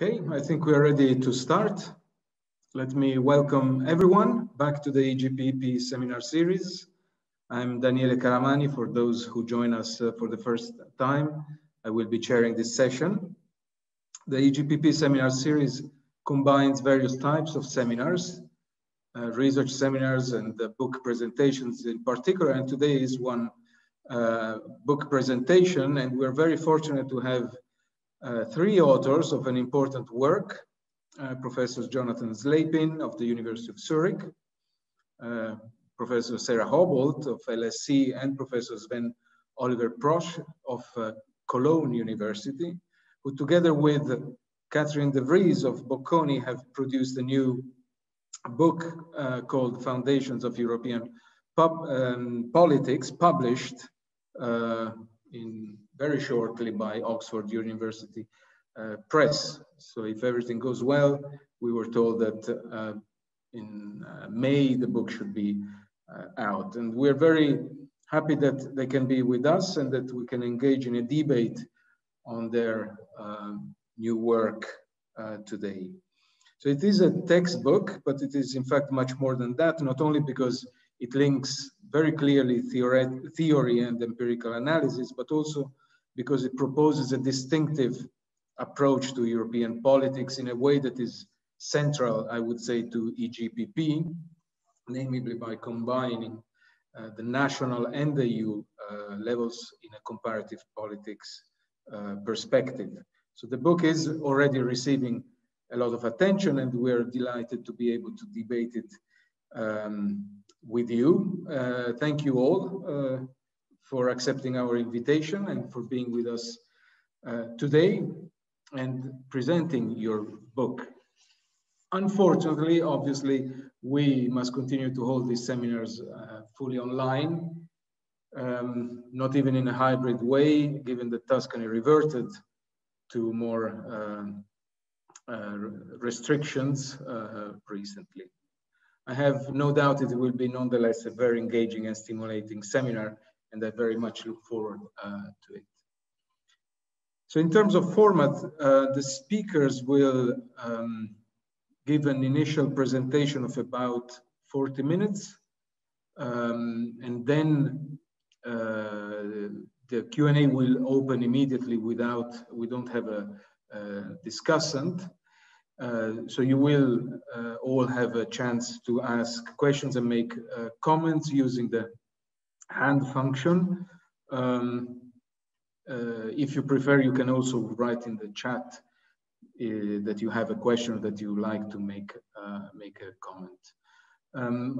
Okay, I think we are ready to start. Let me welcome everyone back to the EGPP Seminar Series. I'm Daniele Caramani. For those who join us for the first time, I will be chairing this session. The EGPP Seminar Series combines various types of seminars, research seminars and book presentations in particular, and today is one book presentation, and we're very fortunate to have three authors of an important work, Professor Jonathan Slapin of the University of Zurich, Professor Sara Hobolt of LSE, and Professor Sven-Oliver Proksch of Cologne University, who together with Catherine de Vries of Bocconi have produced a new book called Foundations of European Politics, published in very shortly by Oxford University Press. So if everything goes well, we were told that in May the book should be out. And we're very happy that they can be with us and that we can engage in a debate on their new work today. So it is a textbook, but it is in fact much more than that, not only because it links very clearly theory and empirical analysis, but also because it proposes a distinctive approach to European politics in a way that is central, I would say, to EGPP, namely by combining the national and the EU levels in a comparative politics perspective. So the book is already receiving a lot of attention, and we're delighted to be able to debate it with you. Thank you all for accepting our invitation and for being with us today and presenting your book. Unfortunately, obviously, we must continue to hold these seminars fully online, not even in a hybrid way, given that Tuscany reverted to more restrictions recently. I have no doubt it will be nonetheless a very engaging and stimulating seminar, and I very much look forward to it. So in terms of format, the speakers will give an initial presentation of about 40 minutes, and then the Q&A will open immediately we don't have a discussant. So you will all have a chance to ask questions and make comments using the hand function. If you prefer, you can also write in the chat that you have a question that you like to make a comment.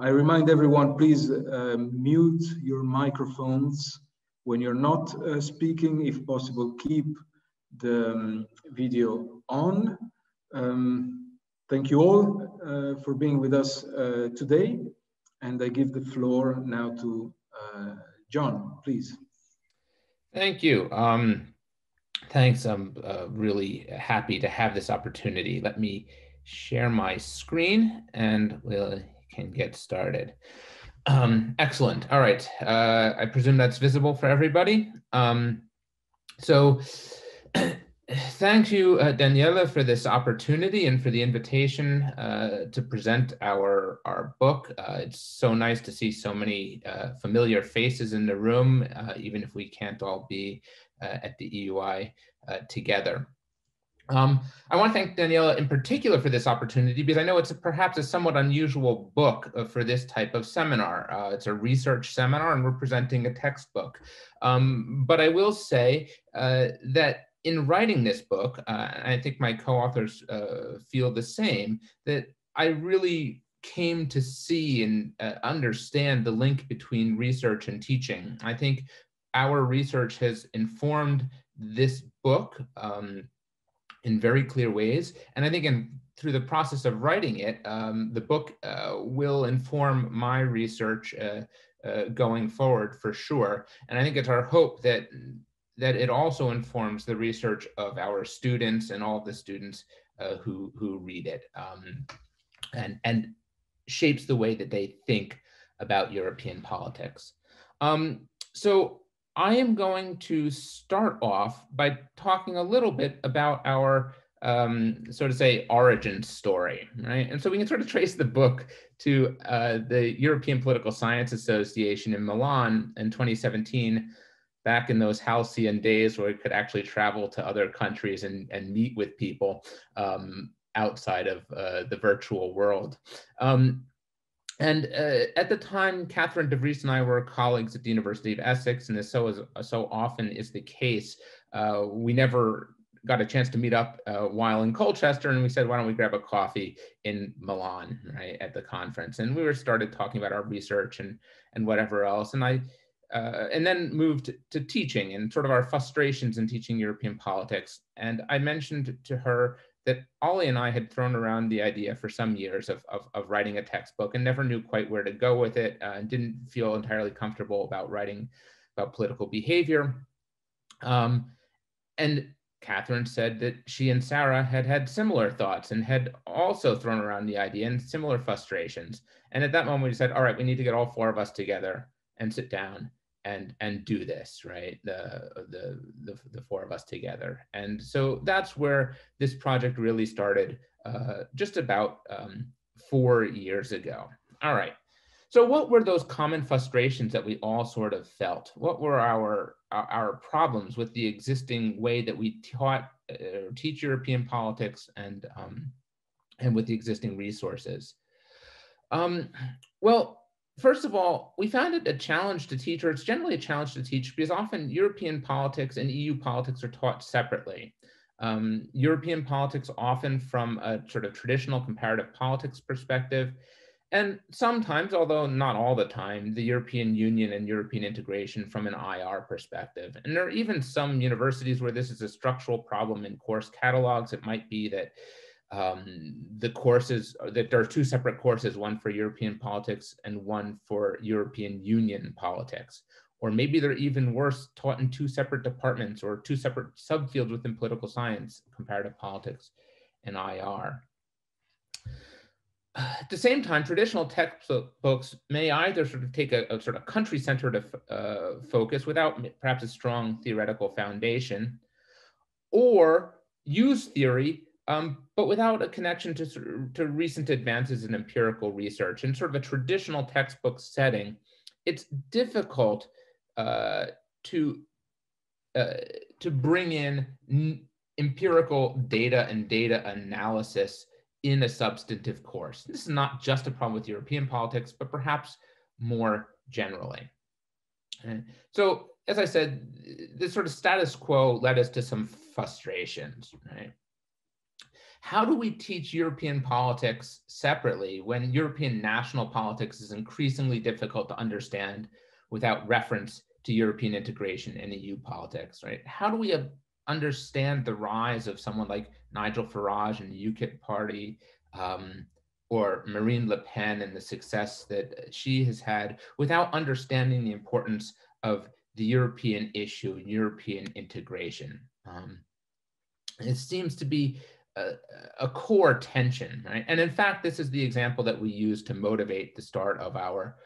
I remind everyone, please mute your microphones when you're not speaking. If possible, keep the video on. Thank you all for being with us today, and I give the floor now to John, please. Thank you. Thanks. I'm really happy to have this opportunity. Let me share my screen and we can get started. Excellent. All right. I presume that's visible for everybody. Thank you, Daniela, for this opportunity and for the invitation to present our book. It's so nice to see so many familiar faces in the room, even if we can't all be at the EUI together. I want to thank Daniela in particular for this opportunity because I know it's perhaps a somewhat unusual book for this type of seminar. It's a research seminar and we're presenting a textbook. But I will say that in writing this book, I think my co-authors feel the same, that I really came to see and understand the link between research and teaching. I think our research has informed this book in very clear ways. And I think through the process of writing it, the book will inform my research going forward for sure. And I think it's our hope that it also informs the research of our students and all of the students who read it and shapes the way that they think about European politics. So I am going to start off by talking a little bit about our so to say, origin story, right? And so we can sort of trace the book to the European Political Science Association in Milan in 2017, back in those halcyon days where we could actually travel to other countries and meet with people outside of the virtual world. And at the time, Catherine de Vries and I were colleagues at the University of Essex, and as so often is the case, we never got a chance to meet up while in Colchester, and we said, why don't we grab a coffee in Milan, right, at the conference? And we started talking about our research and whatever else. And then moved to teaching and sort of our frustrations in teaching European politics. And I mentioned to her that Ollie and I had thrown around the idea for some years of writing a textbook and never knew quite where to go with it, and didn't feel entirely comfortable about writing about political behavior. And Catherine said that she and Sara had similar thoughts and had also thrown around the idea and similar frustrations. And at that moment, we said, all right, we need to get all four of us together and sit down and do this, right? The four of us together. And so that's where this project really started just about 4 years ago. All right. So what were those common frustrations that we all sort of felt? What were our problems with the existing way that we teach European politics and with the existing resources? Well, first of all, we found it a challenge to teach, or it's generally a challenge to teach, because often European politics and EU politics are taught separately. European politics often from a sort of traditional comparative politics perspective, and sometimes, although not all the time, the European Union and European integration from an IR perspective. And there are even some universities where this is a structural problem in course catalogs. It might be that the courses, that there are two separate courses, one for European politics and one for European Union politics. Or maybe they're even worse, taught in two separate departments or two separate subfields within political science, comparative politics and IR. At the same time, traditional textbooks may either sort of take a sort of country-centered focus without perhaps a strong theoretical foundation, or use theory, but without a connection to recent advances in empirical research. In sort of a traditional textbook setting, it's difficult to bring in empirical data and data analysis in a substantive course. This is not just a problem with European politics, but perhaps more generally. So, as I said, this sort of status quo led us to some frustrations, right? How do we teach European politics separately when European national politics is increasingly difficult to understand without reference to European integration and EU politics, right? How do we understand the rise of someone like Nigel Farage and the UKIP party, or Marine Le Pen and the success that she has had, without understanding the importance of the European issue and European integration? It seems to be a core tension, right? And in fact, this is the example that we use to motivate the start of our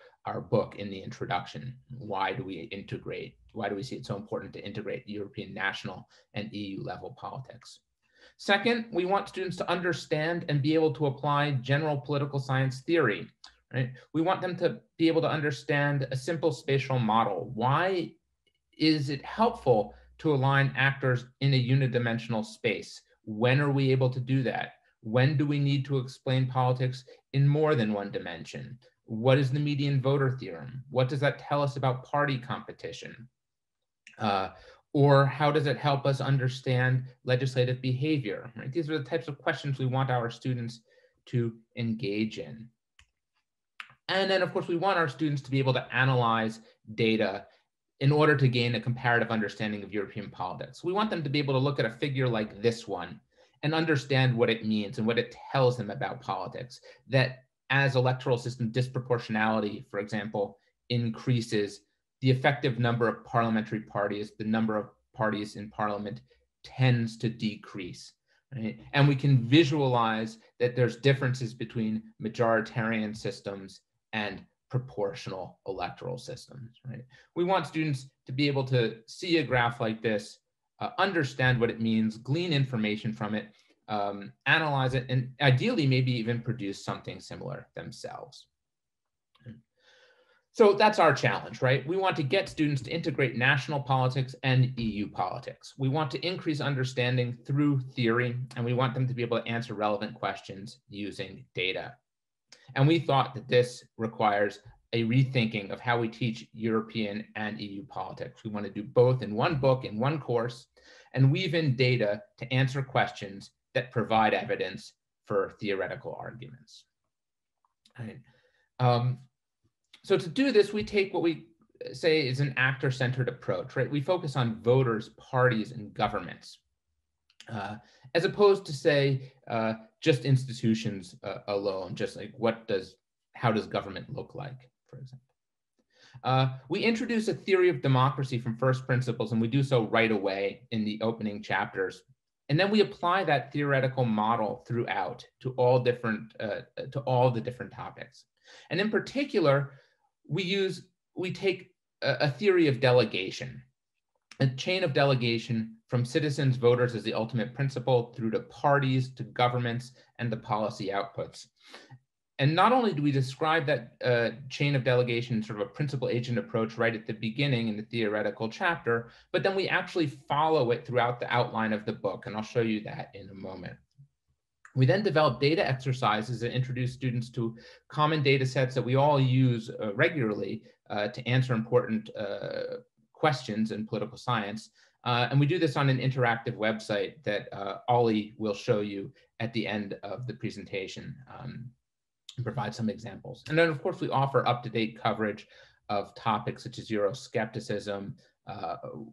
book in the introduction. Why do we integrate? Why do we see it so important to integrate European national and EU level politics? Second, we want students to understand and be able to apply general political science theory, right? We want them to be able to understand a simple spatial model. Why is it helpful to align actors in a unidimensional space? When are we able to do that? When do we need to explain politics in more than one dimension? What is the median voter theorem? What does that tell us about party competition? Or how does it help us understand legislative behavior? Right? These are the types of questions we want our students to engage in. And then, of course, we want our students to be able to analyze data in order to gain a comparative understanding of European politics. We want them to be able to look at a figure like this one and understand what it means and what it tells them about politics. That as electoral system disproportionality, for example, increases, the effective number of parliamentary parties, the number of parties in parliament, tends to decrease. Right? And we can visualize that there's differences between majoritarian systems and proportional electoral systems. Right? We want students to be able to see a graph like this, understand what it means, glean information from it, analyze it, and ideally maybe even produce something similar themselves. So that's our challenge, right? We want to get students to integrate national politics and EU politics. We want to increase understanding through theory, and we want them to be able to answer relevant questions using data. And we thought that this requires a rethinking of how we teach European and EU politics. We want to do both in one book, in one course, and weave in data to answer questions that provide evidence for theoretical arguments. Right. So to do this, we take what we say is an actor-centered approach, right? We focus on voters, parties, and governments, as opposed to say just institutions alone, just like how does government look like, for example. We introduce a theory of democracy from first principles, and we do so right away in the opening chapters. And then we apply that theoretical model throughout to all the different topics. And in particular, we take a theory of delegation, a chain of delegation from citizens, voters as the ultimate principle through to parties, to governments, and the policy outputs. And not only do we describe that chain of delegation, sort of a principal agent approach right at the beginning in the theoretical chapter, but then we actually follow it throughout the outline of the book. And I'll show you that in a moment. We then develop data exercises that introduce students to common data sets that we all use regularly to answer important questions in political science. And we do this on an interactive website that Ollie will show you at the end of the presentation and provide some examples. And then, of course, we offer up-to-date coverage of topics such as Euroscepticism.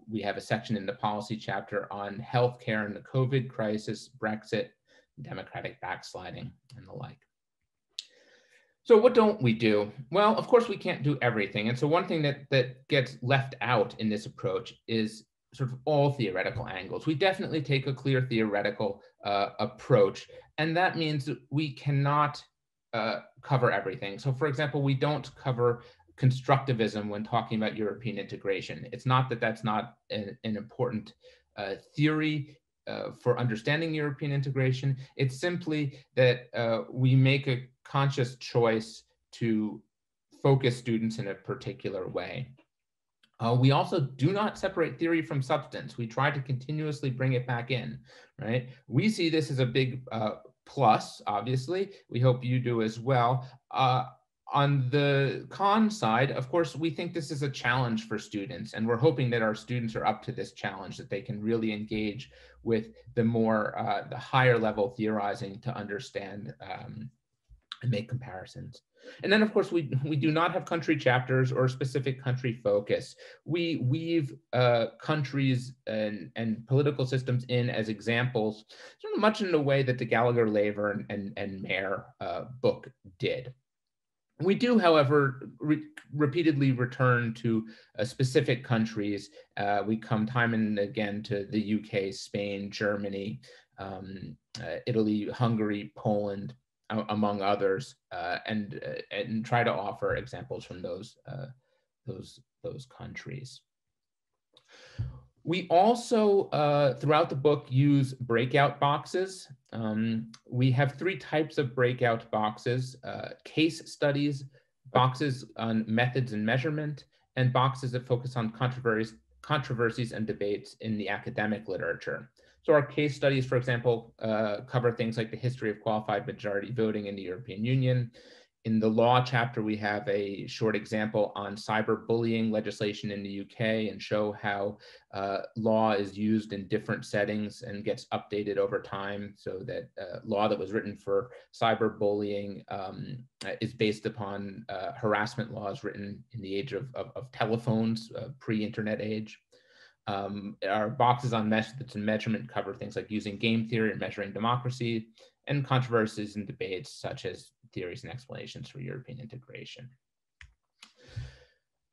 We have a section in the policy chapter on healthcare and the COVID crisis, Brexit, democratic backsliding, and the like. So what don't we do? Well, of course, we can't do everything. And so one thing that gets left out in this approach is sort of all theoretical angles. We definitely take a clear theoretical approach, and that means that we cannot cover everything. So for example, we don't cover constructivism when talking about European integration. It's not that that's not an important theory for understanding European integration. It's simply that we make a conscious choice to focus students in a particular way. We also do not separate theory from substance. We try to continuously bring it back in, right? We see this as a big plus, obviously. We hope you do as well. On the con side, of course, we think this is a challenge for students, and we're hoping that our students are up to this challenge, that they can really engage with the higher level theorizing to understand and make comparisons. And then, of course, we do not have country chapters or specific country focus. We weave countries and political systems in as examples, sort of much in the way that the Gallagher-Laver and Mayer book did. We do, however, repeatedly return to specific countries. We come time and again to the UK, Spain, Germany, Italy, Hungary, Poland, among others, and try to offer examples from those countries. We also, throughout the book, use breakout boxes. We have 3 types of breakout boxes: case studies, boxes on methods and measurement, and boxes that focus on controversies and debates in the academic literature. So our case studies, for example, cover things like the history of qualified majority voting in the European Union. In the law chapter, we have a short example on cyberbullying legislation in the UK and show how law is used in different settings and gets updated over time, so that law that was written for cyberbullying is based upon harassment laws written in the age of telephones, pre-internet age. Our boxes on methods and measurement cover things like using game theory and measuring democracy, and controversies and debates such as theories and explanations for European integration.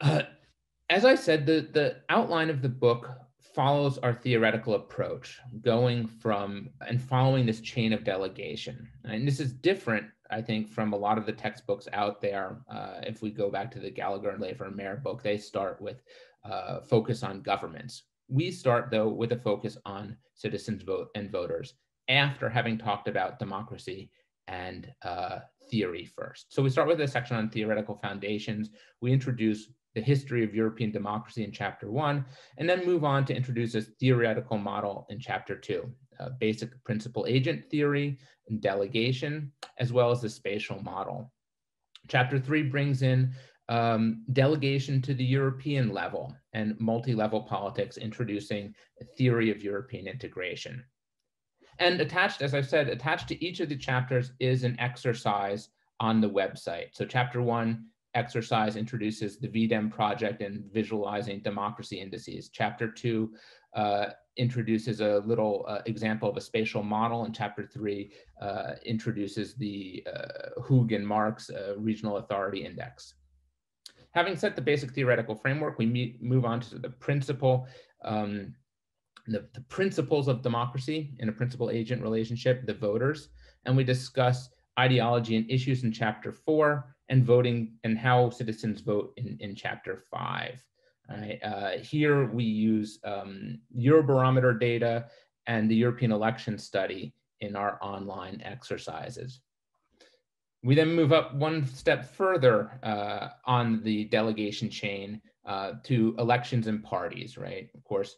As I said, the outline of the book follows our theoretical approach, going from and following this chain of delegation. And this is different, I think, from a lot of the textbooks out there. If we go back to the Gallagher-Laver and Mayer book, they start with focus on governments. We start, though, with a focus on citizens and voters after having talked about democracy and theory first. So we start with a section on theoretical foundations. We introduce the history of European democracy in chapter 1, and then move on to introduce a theoretical model in chapter 2, basic principal agent theory and delegation, as well as the spatial model. Chapter 3 brings in delegation to the European level and multi-level politics, introducing a theory of European integration. And attached, as I've said, attached to each of the chapters is an exercise on the website. So chapter 1 exercise introduces the VDEM project and visualizing democracy indices. Chapter 2 introduces a little example of a spatial model, and chapter 3 introduces the Hug-Marx regional authority index. Having set the basic theoretical framework, we move on to the principle, the principles of democracy in a principal agent relationship, the voters, and we discuss ideology and issues in chapter 4, and voting and how citizens vote in chapter 5. Right. Here we use Eurobarometer data and the European election study in our online exercises. We then move up one step further on the delegation chain to elections and parties, right? Of course,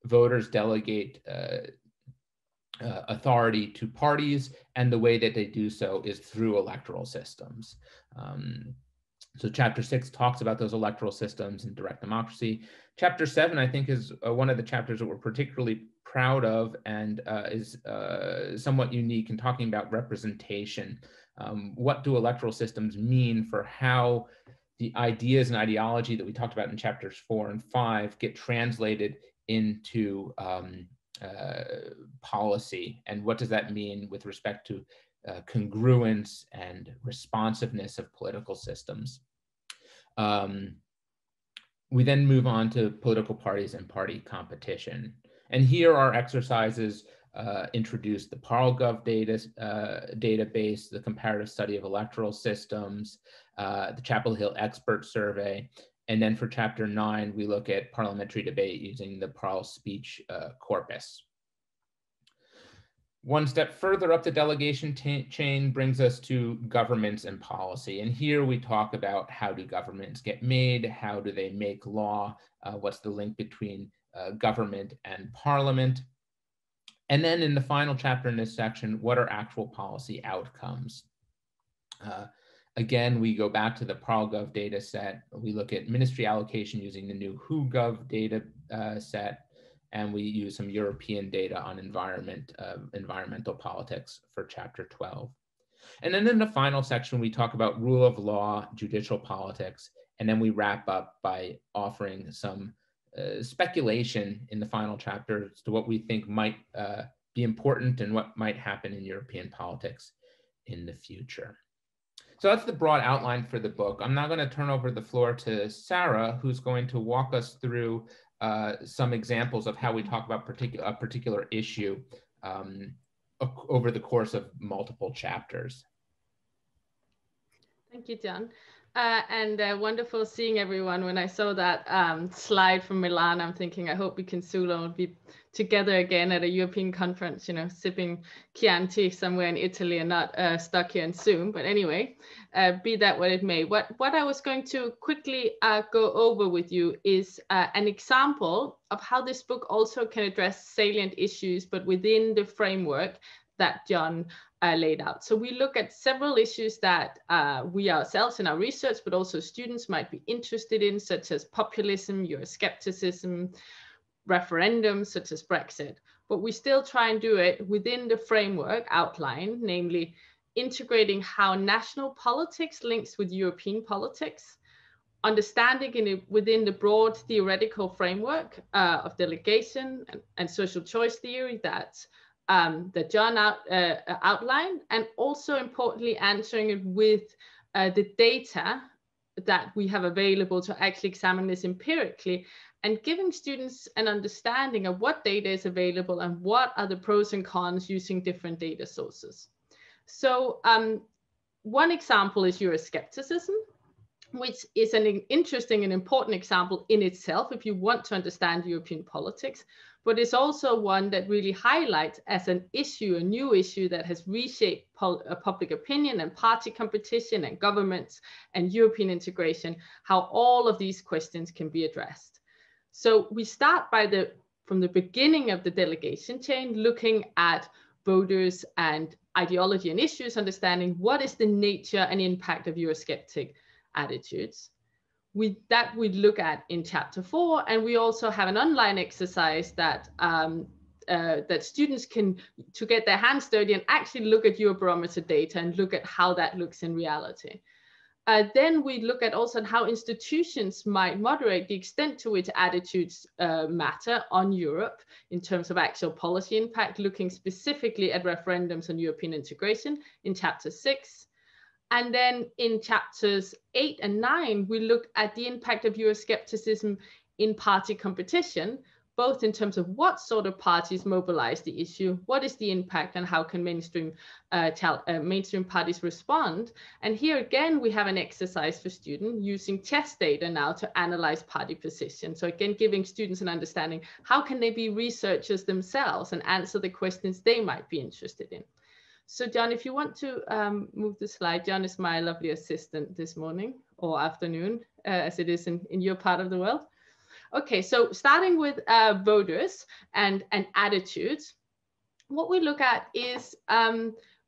voters delegate authority to parties, and the way that they do so is through electoral systems. So chapter 6 talks about those electoral systems and direct democracy. Chapter 7, I think, is one of the chapters that we're particularly proud of and is somewhat unique in talking about representation. What do electoral systems mean for how the ideas and ideology that we talked about in chapters 4 and 5 get translated into policy, and what does that mean with respect to congruence and responsiveness of political systems. We then move on to political parties and party competition. And here our exercises introduce the ParlGov database, the comparative study of electoral systems, the Chapel Hill expert survey. And then for chapter 9, we look at parliamentary debate using the Parl speech corpus. One step further up the delegation chain brings us to governments and policy. And here we talk about how do governments get made, how do they make law, what's the link between government and parliament. And then in the final chapter in this section, what are actual policy outcomes? Again, we go back to the ParlGov data set. We look at ministry allocation using the new WhoGov data set. And we use some European data on environmental politics for chapter 12. And then in the final section, we talk about rule of law, judicial politics, and then we wrap up by offering some speculation in the final chapter as to what we think might be important and what might happen in European politics in the future. So that's the broad outline for the book. I'm now going to turn over the floor to Sara, who's going to walk us through some examples of how we talk about a particular issue over the course of multiple chapters. Thank you, John. And wonderful seeing everyone. When I saw that slide from Milan, I'm thinking, I hope we can soon be together again at a European conference, you know, sipping Chianti somewhere in Italy and not stuck here in Zoom. But anyway, be that what it may. What I was going to quickly go over with you is an example of how this book also can address salient issues, but within the framework that John laid out. So we look at several issues that we ourselves in our research, but also students might be interested in, such as populism, Euroscepticism, referendums such as Brexit. But we still try and do it within the framework outline, namely integrating how national politics links with European politics, understanding within the broad theoretical framework of delegation and social choice theory that John outlined, and also importantly answering it with the data that we have available to actually examine this empirically, and giving students an understanding of what data is available and what are the pros and cons using different data sources. So one example is Euroscepticism, which is an interesting and important example in itself if you want to understand European politics. but it's also one that really highlights as an issue, a new issue that has reshaped public opinion and party competition and governments and European integration, how all of these questions can be addressed. So we start from the beginning of the delegation chain, looking at voters and ideology and issues, understanding what is the nature and impact of Eurosceptic attitudes. That we look at in chapter 4, and we also have an online exercise that that students can, to get their hands dirty and actually look at Eurobarometer data and look at how that looks in reality. Then we look at also how institutions might moderate the extent to which attitudes matter on Europe in terms of actual policy impact, looking specifically at referendums on European integration in chapter 6. And then in chapters 8 and 9, we look at the impact of Euroscepticism in party competition, both in terms of what sort of parties mobilize the issue, what is the impact, and how can mainstream parties respond. And here again, we have an exercise for students using chess data now to analyze party position. So again, giving students an understanding, how can they be researchers themselves and answer the questions they might be interested in. So John, if you want to move the slide, John is my lovely assistant this morning or afternoon, as it is in your part of the world. Okay, so starting with voters and attitudes, what we look at is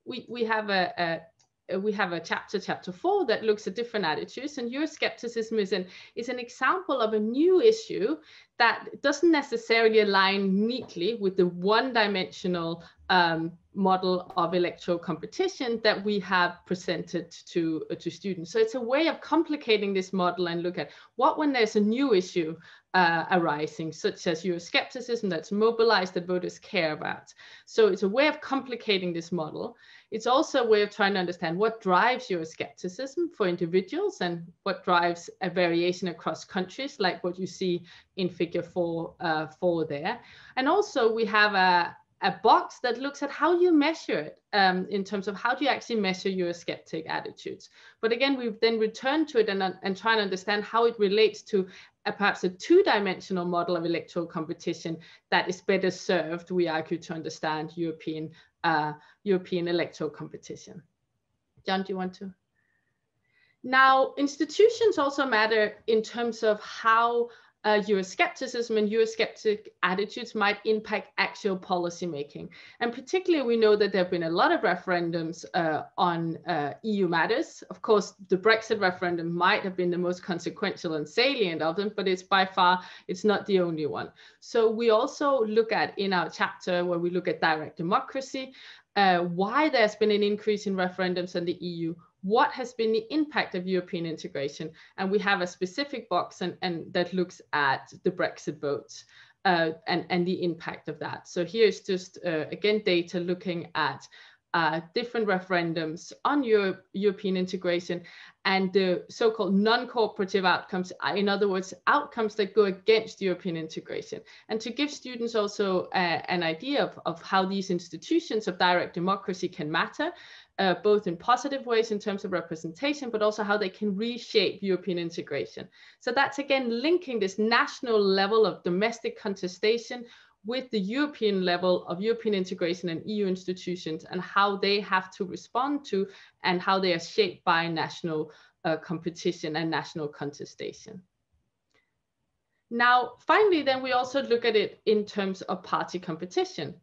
we have a chapter 4 that looks at different attitudes, and Euroscepticism is an example of a new issue that doesn't necessarily align neatly with the one-dimensional model of electoral competition that we have presented to students. So it's a way of complicating this model and look at what when there's a new issue arising, such as Euroscepticism that's mobilized that voters care about. So it's a way of complicating this model. It's also a way of trying to understand what drives Euroscepticism for individuals and what drives a variation across countries, like what you see in figure 4 there. And also we have a box that looks at how you measure it in terms of how do you actually measure Eurosceptic attitudes. But again, we've then returned to it and try and understand how it relates to perhaps a two-dimensional model of electoral competition that is better served, we argue, to understand European electoral competition. John, do you want to? Now, institutions also matter in terms of how Euroscepticism and Eurosceptic attitudes might impact actual policy making. And particularly, we know that there have been a lot of referendums on EU matters. Of course, the Brexit referendum might have been the most consequential and salient of them, but it's by far, it's not the only one. So we also look at, in our chapter where we look at direct democracy, why there's been an increase in referendums on the EU, what has been the impact of European integration? And we have a specific box and that looks at the Brexit votes and the impact of that. So here's just, again, data looking at different referendums on European integration and the so-called non-cooperative outcomes, in other words, outcomes that go against European integration. And to give students also an idea of how these institutions of direct democracy can matter, both in positive ways in terms of representation, but also how they can reshape European integration. So that's again linking this national level of domestic contestation with the European level of European integration and EU institutions and how they have to respond to and how they are shaped by national competition and national contestation. Now, finally, then we also look at it in terms of party competition.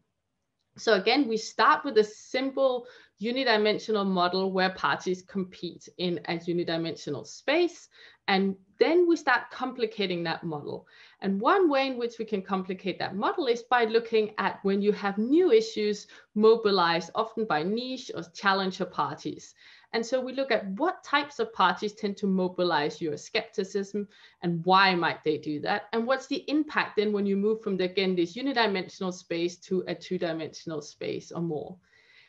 So again, we start with a simple unidimensional model where parties compete in a unidimensional space. And then we start complicating that model. And one way in which we can complicate that model is by looking at when you have new issues mobilized, often by niche or challenger parties. And so we look at what types of parties tend to mobilize Euroscepticism and why might they do that? And what's the impact then when you move from, again, this unidimensional space to a two-dimensional space or more?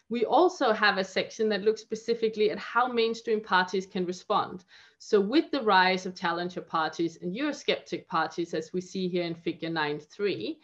We also have a section that looks specifically at how mainstream parties can respond. So with the rise of challenger parties and Eurosceptic parties, as we see here in figure 9.3,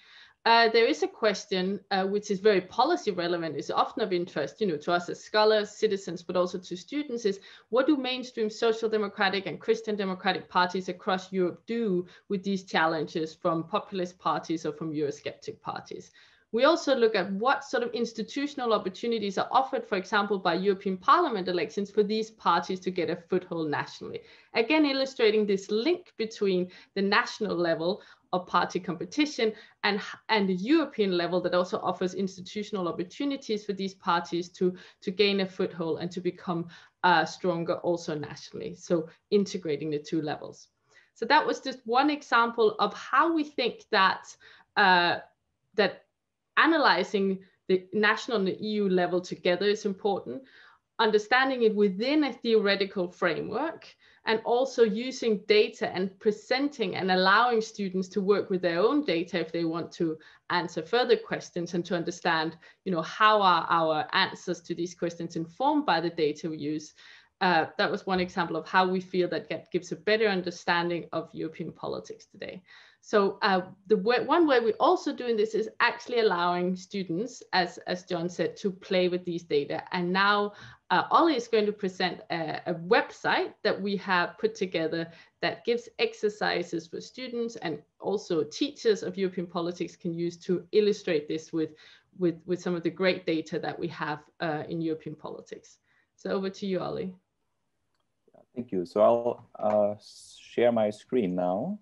there is a question which is very policy relevant, is often of interest, to us as scholars, citizens, but also to students, is what do mainstream social democratic and Christian democratic parties across Europe do with these challenges from populist parties or from Eurosceptic parties? We also look at what sort of institutional opportunities are offered, for example, by European Parliament elections for these parties to get a foothold nationally. Again, illustrating this link between the national level of party competition and the European level that also offers institutional opportunities for these parties to gain a foothold and to become stronger also nationally. So integrating the two levels. So that was just one example of how we think that that analyzing the national and the EU level together is important, understanding it within a theoretical framework, and also using data and presenting and allowing students to work with their own data if they want to answer further questions and to understand, how are our answers to these questions informed by the data we use. That was one example of how we feel that gives a better understanding of European politics today. So one way we're also doing this is actually allowing students, as John said, to play with these data. And now Ollie is going to present a website that we have put together that gives exercises for students and also teachers of European politics can use to illustrate this with some of the great data that we have in European politics. So over to you, Ollie. Thank you. So I'll share my screen now.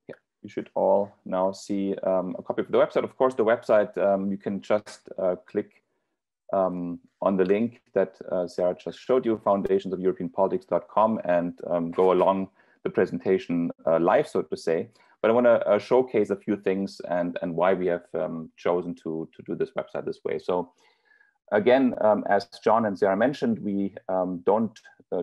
Yeah, you should all now see a copy of the website. Of course, the website, you can just click on the link that Sarah just showed you, foundationsofeuropeanpolitics.com, and go along the presentation live, so to say. But I want to showcase a few things and why we have chosen to do this website this way. So again, as John and Sarah mentioned, we don't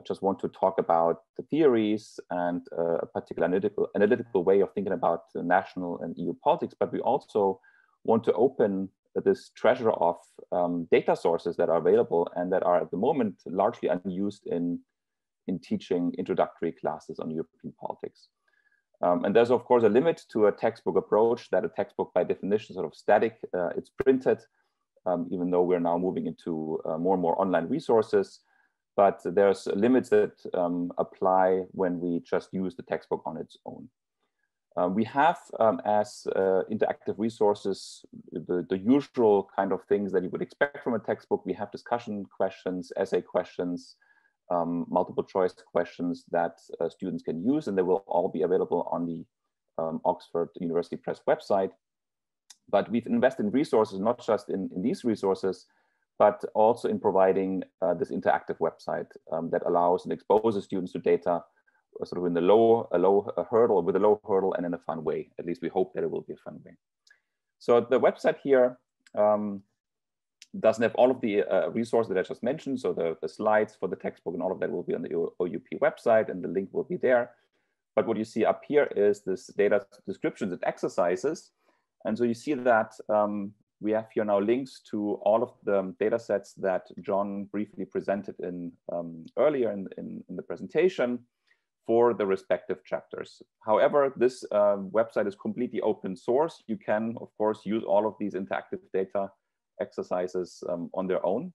just want to talk about the theories and a particular analytical way of thinking about the national and EU politics, but we also want to open this treasure of data sources that are available and that are at the moment largely unused in teaching introductory classes on European politics. And there's, of course, a limit to a textbook approach, that a textbook by definition is sort of static, it's printed, even though we're now moving into more and more online resources. But there's limits that apply when we just use the textbook on its own. We have, as interactive resources, the usual kind of things that you would expect from a textbook. We have discussion questions, essay questions, multiple choice questions that students can use, and they will all be available on the Oxford University Press website. But we've invested in resources, not just in these resources, but also in providing this interactive website that allows and exposes students to data sort of in the with a low hurdle and in a fun way. At least we hope that it will be a fun way. So the website here doesn't have all of the resources that I just mentioned. So the slides for the textbook and all of that will be on the OUP website, and the link will be there. But what you see up here is this data descriptions and exercises. And so you see that we have here now links to all of the data sets that John briefly presented earlier in the presentation for the respective chapters. However, this website is completely open source. You can, of course, use all of these interactive data exercises on their own.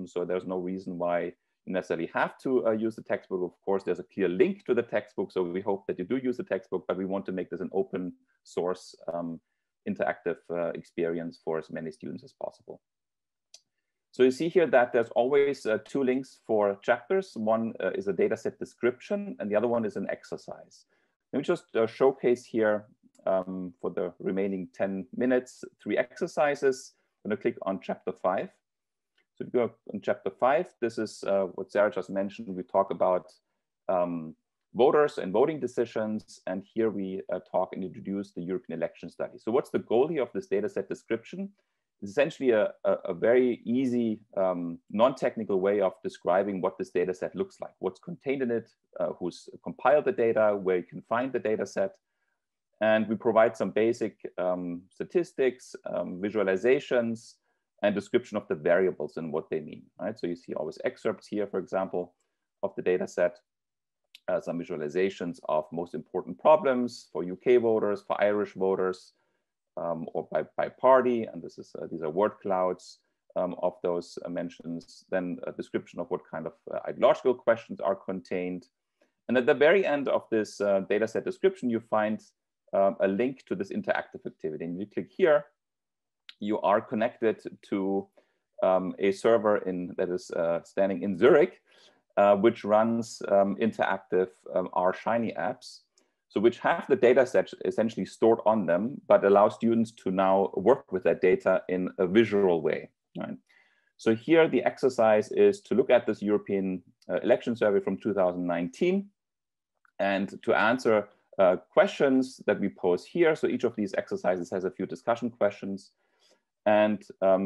So there's no reason why you necessarily have to use the textbook. Of course, there's a clear link to the textbook. So we hope that you do use the textbook, but we want to make this an open source interactive experience for as many students as possible. So you see here that there's always two links for chapters. One is a data set description, and the other one is an exercise. Let me just showcase here for the remaining 10 minutes, 3 exercises. I'm going to click on chapter 5. So if you go on chapter 5, this is what Sarah just mentioned. We talk about voters and voting decisions. And here we talk and introduce the European election study. So what's the goal here of this data set description? It's essentially a very easy, non-technical way of describing what this data set looks like, what's contained in it, who's compiled the data, where you can find the data set. And we provide some basic statistics, visualizations, and description of the variables and what they mean, right? So you see always excerpts here, for example, of the data set. some visualizations of most important problems for UK voters, for Irish voters, or by party. And this is these are word clouds of those mentions. Then a description of what kind of ideological questions are contained. And at the very end of this data set description, you find a link to this interactive activity. And you click here, you are connected to a server that is standing in Zurich, which runs interactive R-Shiny apps, so which have the data set essentially stored on them, but allow students to now work with that data in a visual way. Right? So here the exercise is to look at this European election survey from 2019 and to answer questions that we pose here. So each of these exercises has a few discussion questions. And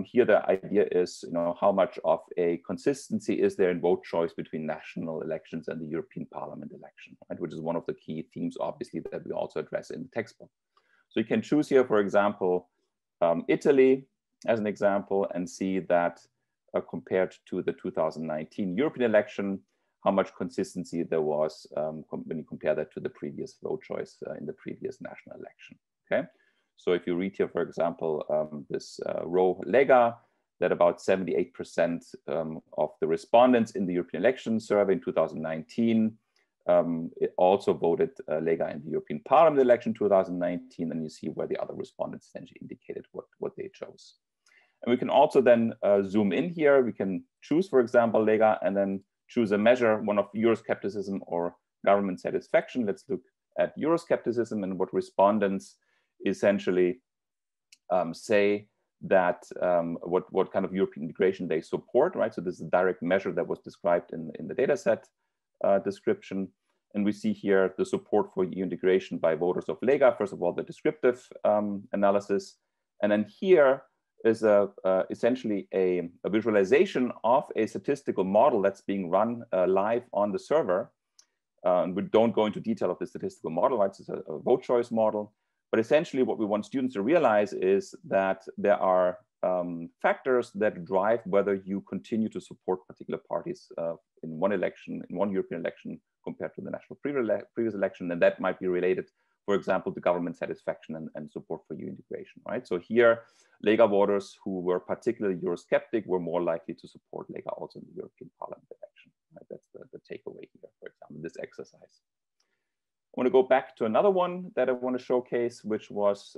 here the idea is, how much of a consistency is there in vote choice between national elections and the European Parliament election, right? Which is one of the key themes, obviously, that we also address in the textbook. So you can choose here, for example, Italy as an example, and see that compared to the 2019 European election, how much consistency there was when you compare that to the previous vote choice in the previous national election, okay? So if you read here, for example, this row Lega, that about 78% of the respondents in the European election survey in 2019 it also voted Lega in the European Parliament election 2019, and you see where the other respondents essentially indicated what they chose. And we can also then zoom in here. We can choose, for example, Lega, and then choose a measure, one of Euroscepticism or government satisfaction. Let's look at Euroscepticism and what respondents essentially say that what kind of European integration they support, right? So this is a direct measure that was described in the data set description. And we see here the support for EU integration by voters of Lega. First of all, the descriptive analysis. And then here is essentially a visualization of a statistical model that's being run live on the server. We don't go into detail of the statistical model, right? It's a vote choice model. But essentially what we want students to realize is that there are factors that drive whether you continue to support particular parties in one election, in one European election compared to the national previous election. And that might be related, for example, to government satisfaction and support for EU integration, right? So here, Lega voters who were particularly Eurosceptic were more likely to support Lega also in the European Parliament election, right? That's the takeaway here, for example, this exercise. I want to go back to another one that I want to showcase, which was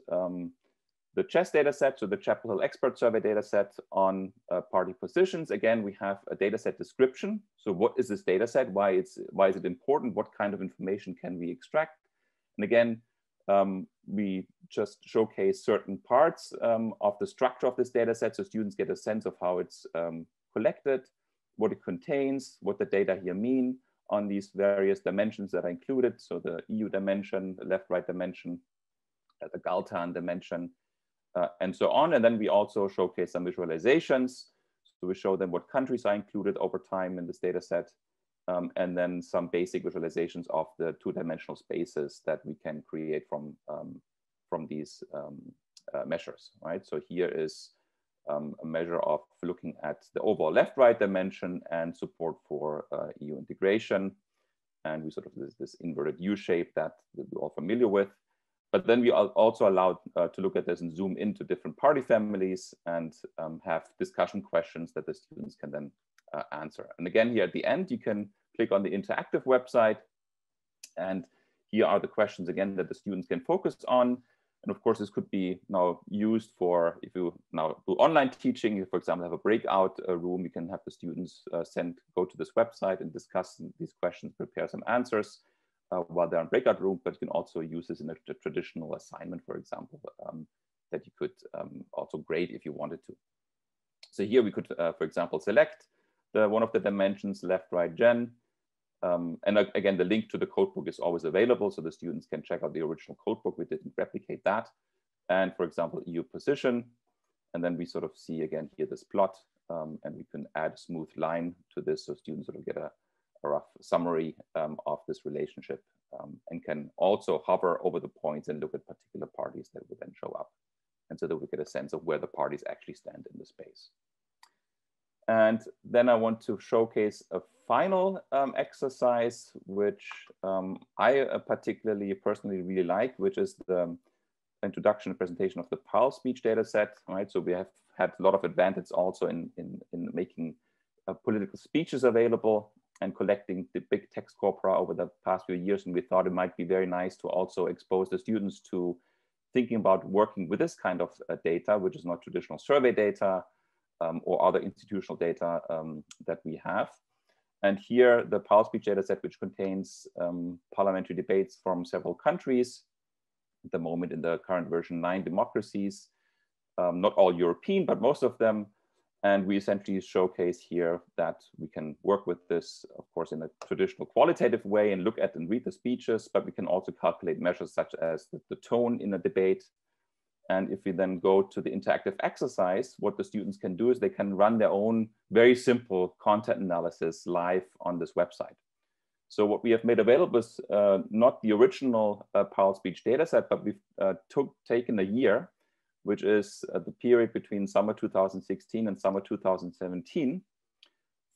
the CHESS data set, so the Chapel Hill Expert Survey data set on party positions. Again, we have a data set description. So what is this data set? Why is it important? What kind of information can we extract? And again, we just showcase certain parts of the structure of this data set so students get a sense of how it's collected, what it contains, what the data here mean on these various dimensions that are included. So the EU dimension, the left-right dimension, the Galtan dimension, and so on. And then we also showcase some visualizations. So we show them what countries are included over time in this data set, and then some basic visualizations of the two-dimensional spaces that we can create from these measures, right? So here is a measure of looking at the overall left-right dimension and support for EU integration. And we sort of this inverted U shape that we're all familiar with. But then we are also allowed to look at this and zoom into different party families and have discussion questions that the students can then answer. And again, here at the end, you can click on the interactive website. And here are the questions, again, that the students can focus on. And of course, this could be now used for, if you now do online teaching, you, for example, have a breakout room, you can have the students go to this website and discuss these questions, prepare some answers while they're in breakout room, but you can also use this in a traditional assignment, for example, that you could also grade if you wanted to. So here we could, for example, select one of the dimensions, left, right, gen. And again, the link to the codebook is always available, so the students can check out the original codebook. We didn't replicate that. And for example, EU position. And then we sort of see again here this plot, and we can add a smooth line to this so students sort of get a rough summary of this relationship, and can also hover over the points and look at particular parties that would then show up. And so that we get a sense of where the parties actually stand in the space. And then I want to showcase a final exercise, which I particularly personally really like, which is the introduction and presentation of the pulse speech data set, right? So we have had a lot of advantage also in making political speeches available and collecting the big text corpora over the past few years. And we thought it might be very nice to also expose the students to thinking about working with this kind of data, which is not traditional survey data or other institutional data that we have. And here, the pulse speech data set, which contains parliamentary debates from several countries, at the moment in the current version, 9 democracies, not all European, but most of them. And we essentially showcase here that we can work with this, of course, in a traditional qualitative way and look at and read the speeches, but we can also calculate measures such as the tone in a debate. And if we then go to the interactive exercise, what the students can do is they can run their own very simple content analysis live on this website. So what we have made available is not the original pulse speech data set, but we've taken a year, which is the period between summer 2016 and summer 2017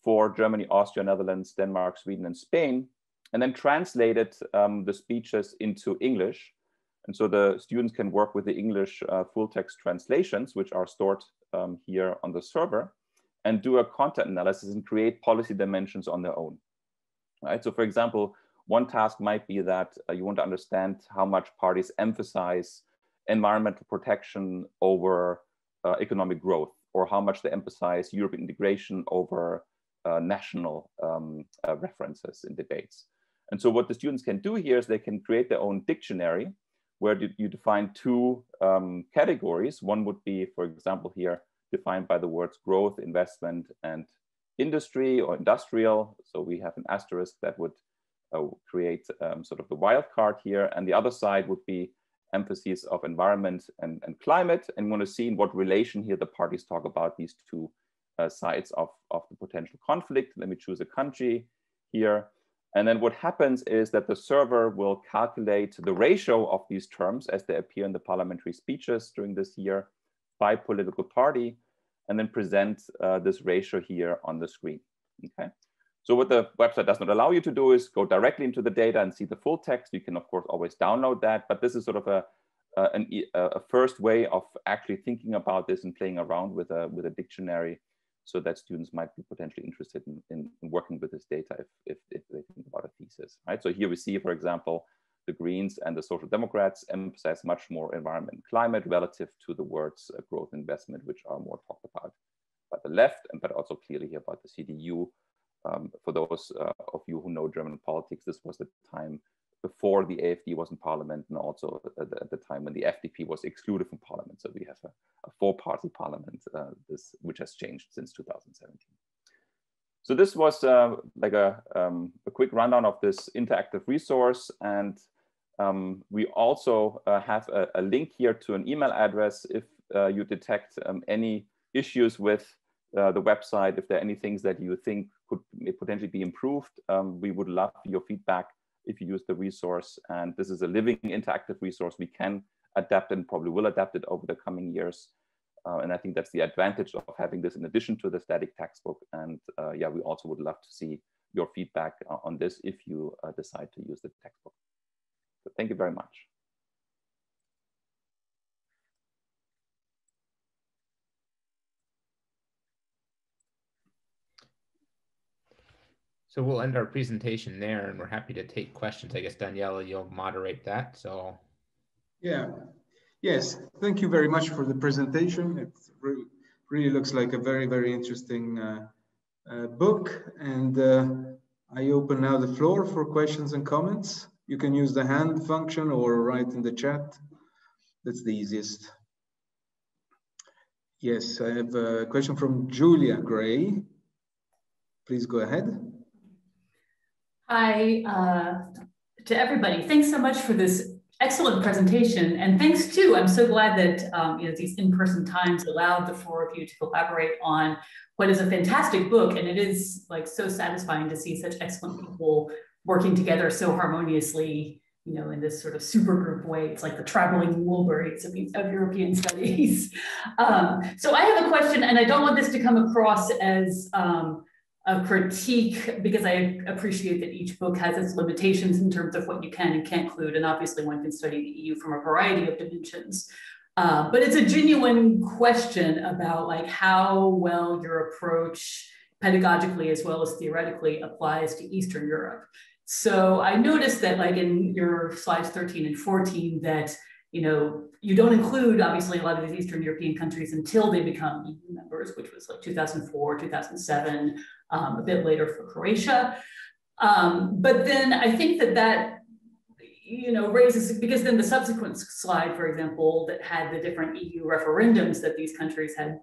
for Germany, Austria, Netherlands, Denmark, Sweden, and Spain, and then translated the speeches into English. And so the students can work with the English full text translations, which are stored here on the server, and do a content analysis and create policy dimensions on their own. Right? So for example, one task might be that you want to understand how much parties emphasize environmental protection over economic growth, or how much they emphasize European integration over national references in debates. And so what the students can do here is they can create their own dictionary where you define 2 categories. One would be, for example, here defined by the words growth, investment, and industry or industrial. So we have an asterisk that would create sort of the wild card here. And the other side would be emphases of environment and climate, and want to see in what relation here the parties talk about these 2 sides of the potential conflict. Let me choose a country here. And then what happens is that the server will calculate the ratio of these terms as they appear in the parliamentary speeches during this year by political party, and then present this ratio here on the screen, okay? So what the website does not allow you to do is go directly into the data and see the full text. You can, of course, always download that, but this is sort of a first way of actually thinking about this and playing around with a dictionary, so that students might be potentially interested in working with this data if they think about a thesis, right? So here we see, for example, the Greens and the Social Democrats emphasize much more environment and climate relative to the words growth and investment, which are more talked about by the left, but also clearly here about the CDU. For those of you who know German politics, this was the time before the AfD was in parliament, and also at the time when the FDP was excluded from parliament. So we have a 4-party parliament, which has changed since 2017. So this was like a quick rundown of this interactive resource. And we also have a link here to an email address if you detect any issues with the website, if there are any things that you think could potentially be improved. We would love your feedback if you use the resource. And this is a living interactive resource. We can adapt and probably will adapt it over the coming years. And I think that's the advantage of having this in addition to the static textbook. And yeah, we also would love to see your feedback on this if you decide to use the textbook. So thank you very much. So we'll end our presentation there, and we're happy to take questions. I guess, Daniela, you'll moderate that. So yeah, yes, thank you very much for the presentation. It really looks like a very, very interesting book. And I open now the floor for questions and comments. You can use the hand function or write in the chat. That's the easiest. Yes, I have a question from Julia Gray. Please go ahead. Hi to everybody. Thanks so much for this excellent presentation. And thanks too, I'm so glad that you know, these in-person times allowed the 4 of you to collaborate on what is a fantastic book. And it is like so satisfying to see such excellent people working together so harmoniously, you know, in this sort of super group way. It's like the traveling Woolworths of European studies. So I have a question, and I don't want this to come across as a critique, because I appreciate that each book has its limitations in terms of what you can and can't include. And obviously one can study the EU from a variety of dimensions. But it's a genuine question about like how well your approach pedagogically as well as theoretically applies to Eastern Europe. So I noticed that like in your slides 13 and 14 that, you know, you don't include obviously a lot of these Eastern European countries until they become EU members, which was like 2004, 2007, a bit later for Croatia. But then I think that you know, raises, because then the subsequent slide, for example, that had the different EU referendums that these countries had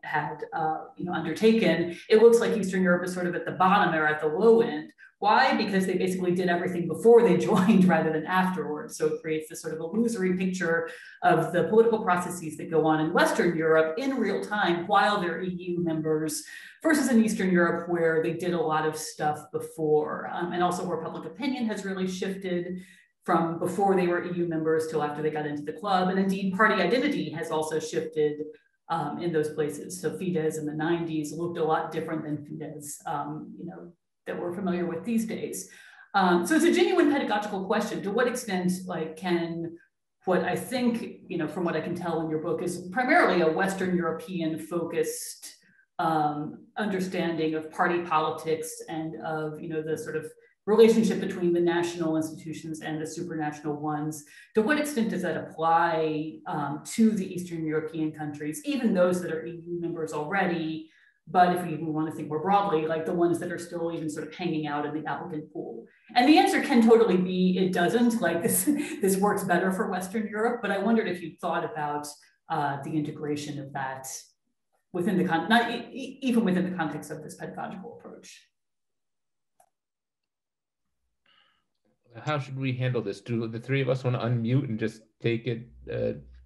you know, undertaken, it looks like Eastern Europe is sort of at the bottom or at the low end. Why? Because they basically did everything before they joined rather than afterwards. So it creates this sort of illusory picture of the political processes that go on in Western Europe in real time while they're EU members versus in Eastern Europe where they did a lot of stuff before. And also where public opinion has really shifted from before they were EU members till after they got into the club. And indeed, party identity has also shifted in those places. So Fidesz in the 90s looked a lot different than Fidesz, you know, that we're familiar with these days. So it's a genuine pedagogical question. To what extent, like, can what I think, you know, from what I can tell in your book is primarily a Western European focused understanding of party politics and of, you know, the sort of relationship between the national institutions and the supranational ones. To what extent does that apply to the Eastern European countries, even those that are EU members already, but if we even want to think more broadly, like the ones that are still even sort of hanging out in the applicant pool? And the answer can totally be, it doesn't, like this works better for Western Europe, but I wondered if you thought about the integration of that within the, even within the context of this pedagogical approach. How should we handle this? Do the three of us want to unmute and just take it?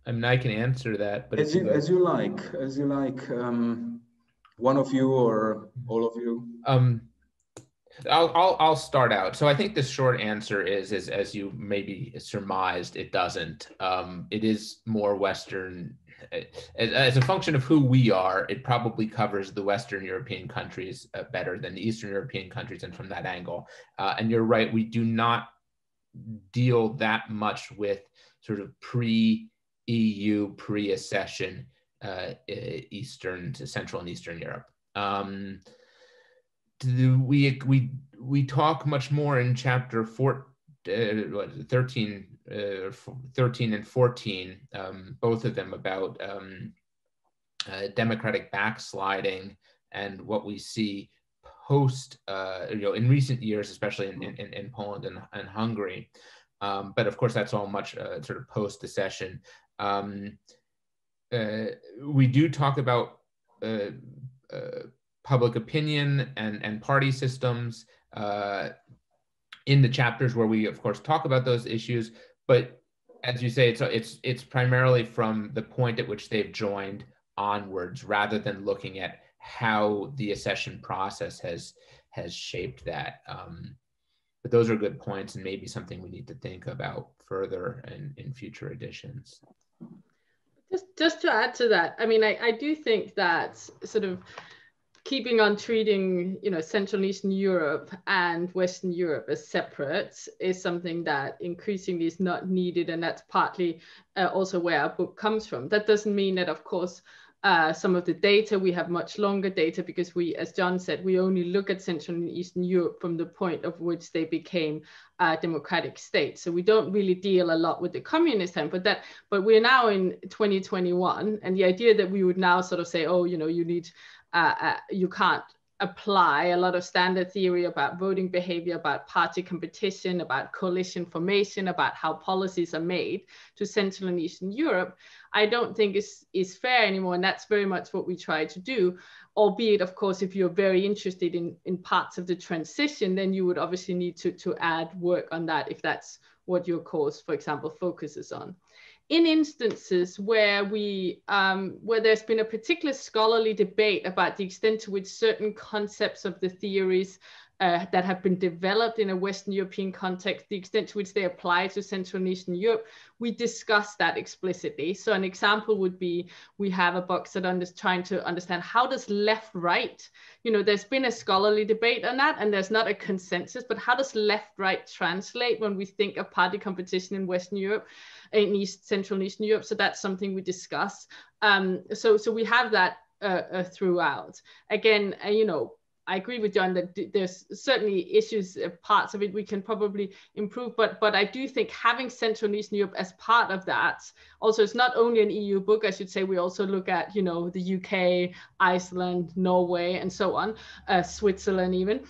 I mean, I can answer that, but as you like. One of you or all of you. I'll start out. So I think the short answer is as you maybe surmised, it doesn't. It is more Western. As a function of who we are, it probably covers the Western European countries better than the Eastern European countries, and from that angle. And you're right, we do not deal that much with sort of pre-EU, pre-accession Central and Eastern Europe. We talk much more in chapter 13 and 14, both of them about democratic backsliding and what we see post, you know, in recent years, especially in Poland and Hungary. But of course, that's all much sort of post-accession. We do talk about public opinion and party systems in the chapters where we, of course, talk about those issues. But as you say, it's primarily from the point at which they've joined onwards, rather than looking at how the accession process has shaped that. But those are good points, and maybe something we need to think about further in future editions. Just to add to that, I mean, I do think that sort of keeping on treating, you know, Central and Eastern Europe and Western Europe as separate is something that increasingly is not needed, and that's partly also where our book comes from. That doesn't mean that, of course, some of the data, we have much longer data because we, as John said, we only look at Central and Eastern Europe from the point of which they became democratic states. So we don't really deal a lot with the communist time, but we're now in 2021, and the idea that we would now sort of say, oh, you know, you need, you can't apply a lot of standard theory about voting behavior, about party competition, about coalition formation, about how policies are made to Central and Eastern Europe, I don't think is fair anymore. And that's very much what we try to do, albeit, of course, if you're very interested in parts of the transition, then you would obviously need to add work on that if that's what your course, for example, focuses on. In instances where where there's been a particular scholarly debate about the extent to which certain concepts of the theories that have been developed in a Western European context, the extent to which they apply to Central and Eastern Europe, we discuss that explicitly. So an example would be, we have a box that trying to understand how does left-right, there's been a scholarly debate on that and there's not a consensus, but how does left-right translate when we think of party competition in Western Europe, in Central and Eastern Europe? So that's something we discuss. So we have that throughout. Again, I agree with John that there's certainly issues, parts of it we can probably improve, but I do think having Central and Eastern Europe as part of that, also it's not only an EU book, I should say, we also look at, the UK, Iceland, Norway, and so on, Switzerland even.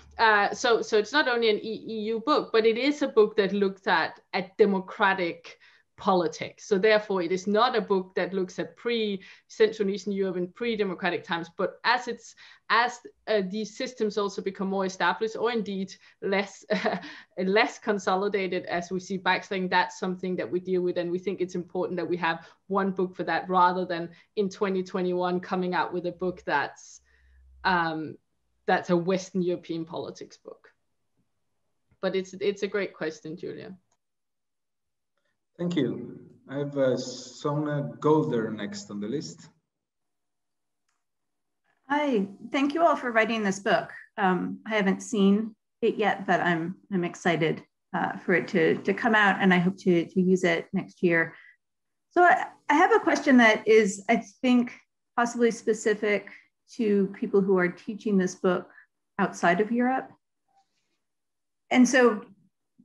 So it's not only an EU book, but it is a book that looks at democratic politics. So therefore, it is not a book that looks at pre-Central and Eastern Europe and pre-democratic times, but as these systems also become more established, or indeed less consolidated, as we see backsliding, that's something that we deal with, and we think it's important that we have one book for that, rather than in 2021 coming out with a book that's a Western European politics book. But it's a great question, Julia. Thank you. I have Sona Golder next on the list. Hi, thank you all for writing this book. I haven't seen it yet, but I'm excited for it to come out, and I hope to use it next year. So I have a question that is, I think, possibly specific to people who are teaching this book outside of Europe. And so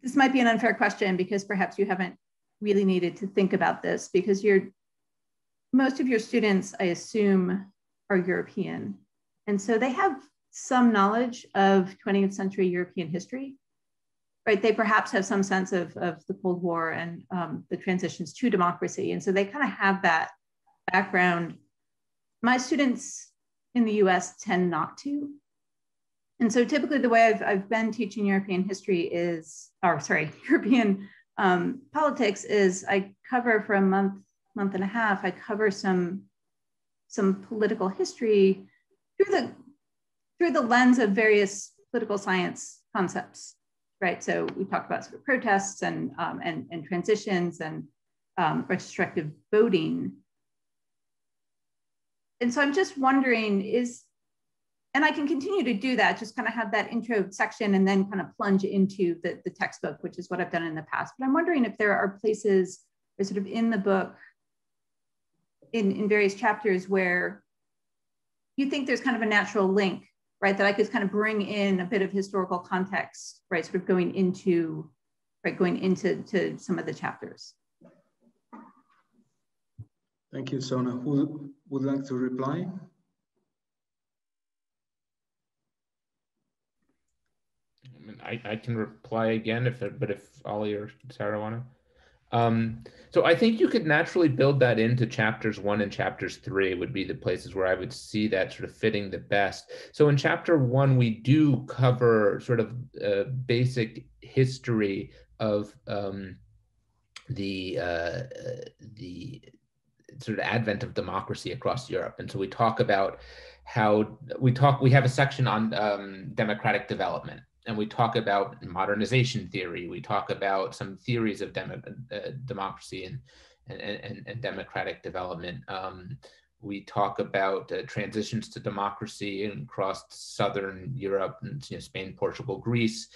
this might be an unfair question because perhaps you haven't really needed to think about this, because most of your students, I assume, are European. And so they have some knowledge of 20th century European history, right? They perhaps have some sense of the Cold War and the transitions to democracy. And so they kind of have that background. My students in the US tend not to. And so typically the way I've been teaching European history European politics is I cover for a month and a half, I cover some political history through the lens of various political science concepts, right? So we talk about sort of protests and transitions and retrospective voting. And so I'm just wondering, and I can continue to do that, just kind of have that intro section and then kind of plunge into the textbook, which is what I've done in the past. But I'm wondering if there are places or sort of in the book, in various chapters, where you think there's kind of a natural link, right? That I could kind of bring in a bit of historical context, right? Sort of going into some of the chapters. Thank you, Sona. Who would like to reply? I can reply again, but if Ollie or Sarah want to. So I think you could naturally build that into chapters 1 and chapters 3 would be the places where I would see that sort of fitting the best. So in chapter 1, we do cover sort of basic history of the sort of advent of democracy across Europe. And so we talk about how we have a section on democratic development. And we talk about modernization theory. We talk about some theories of democracy and democratic development. We talk about transitions to democracy across Southern Europe and Spain, Portugal, Greece.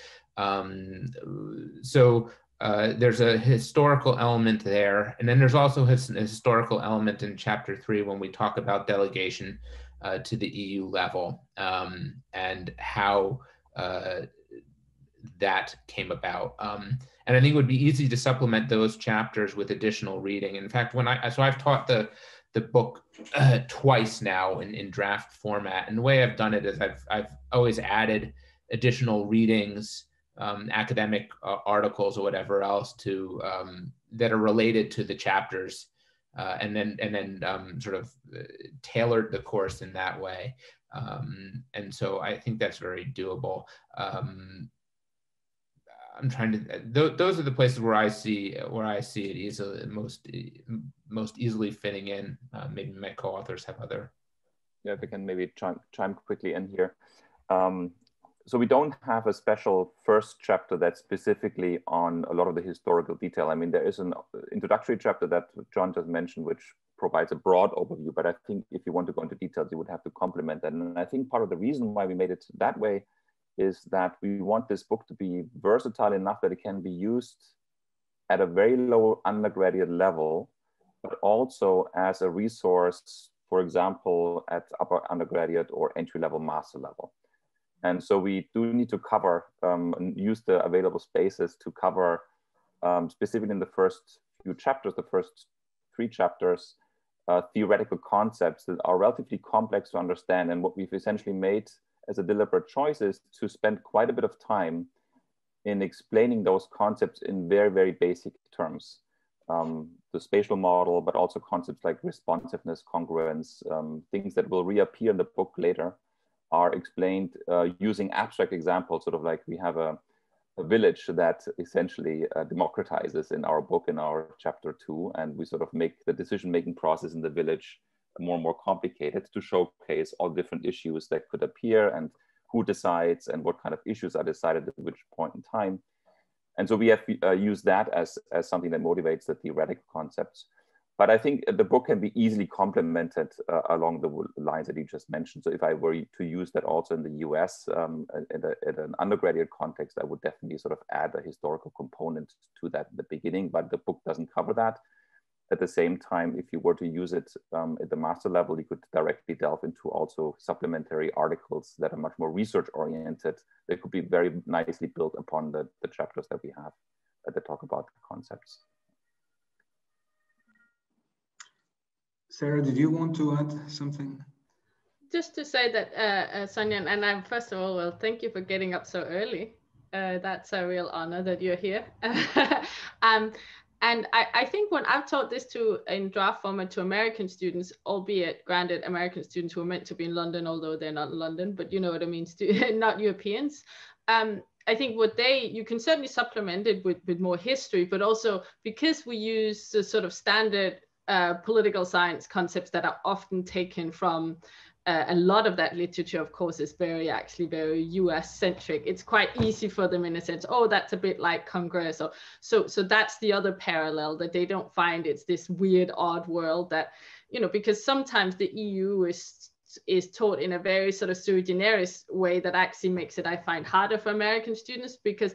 So there's a historical element there. And then there's also a historical element in chapter 3 when we talk about delegation to the EU level and how that came about. And I think it would be easy to supplement those chapters with additional reading. In fact, so I've taught the book twice now in draft format. And the way I've done it is I've always added additional readings, academic articles or whatever else to that are related to the chapters, and then sort of tailored the course in that way. And so I think that's very doable. I'm trying to. Those are the places where I see it easily, most easily fitting in. Maybe my co-authors have other. Yeah, if I can maybe chime quickly in here. so we don't have a special first chapter that's specifically on a lot of the historical detail. I mean, there is an introductory chapter that John just mentioned, which provides a broad overview, but I think if you want to go into details, you would have to complement that. And I think part of the reason why we made it that way is that we want this book to be versatile enough that it can be used at a very low undergraduate level, but also as a resource, for example, at upper undergraduate or entry-level master level. And so we do need to cover and use the available spaces to cover, specifically in the first few chapters, the first 3 chapters, theoretical concepts that are relatively complex to understand. And what we've essentially made as a deliberate choice is to spend quite a bit of time in explaining those concepts in very, very basic terms. The spatial model, but also concepts like responsiveness, congruence, things that will reappear in the book later, are explained using abstract examples, sort of like we have a village that essentially democratizes in our book, in our chapter 2, and we sort of make the decision-making process in the village more and more complicated to showcase all different issues that could appear and who decides and what kind of issues are decided at which point in time. And so we have used that as something that motivates the theoretical concepts. But I think the book can be easily complemented along the lines that you just mentioned. So if I were to use that also in the US at an undergraduate context, I would definitely sort of add a historical component to that at the beginning, but the book doesn't cover that. At the same time, if you were to use it at the master level, you could directly delve into also supplementary articles that are much more research oriented. They could be very nicely built upon the chapters that we have that talk about the concepts. Sarah, did you want to add something? Just to say that, Sonia, and I'm first of all, well, thank you for getting up so early. That's a real honor that you're here. And I think when I've taught this in draft format to American students, albeit granted American students who are meant to be in London, although they're not in London, but you know what I mean, not Europeans. I think you can certainly supplement it with more history, but also because we use the sort of standard political science concepts that are often taken from a lot of that literature, of course, is actually very US centric. It's quite easy for them in a sense, oh, that's a bit like Congress. Or, so that's the other parallel, that they don't find it's this weird, odd world that, you know, because sometimes the EU is taught in a very sort of sui generis way that actually makes it, I find, harder for American students because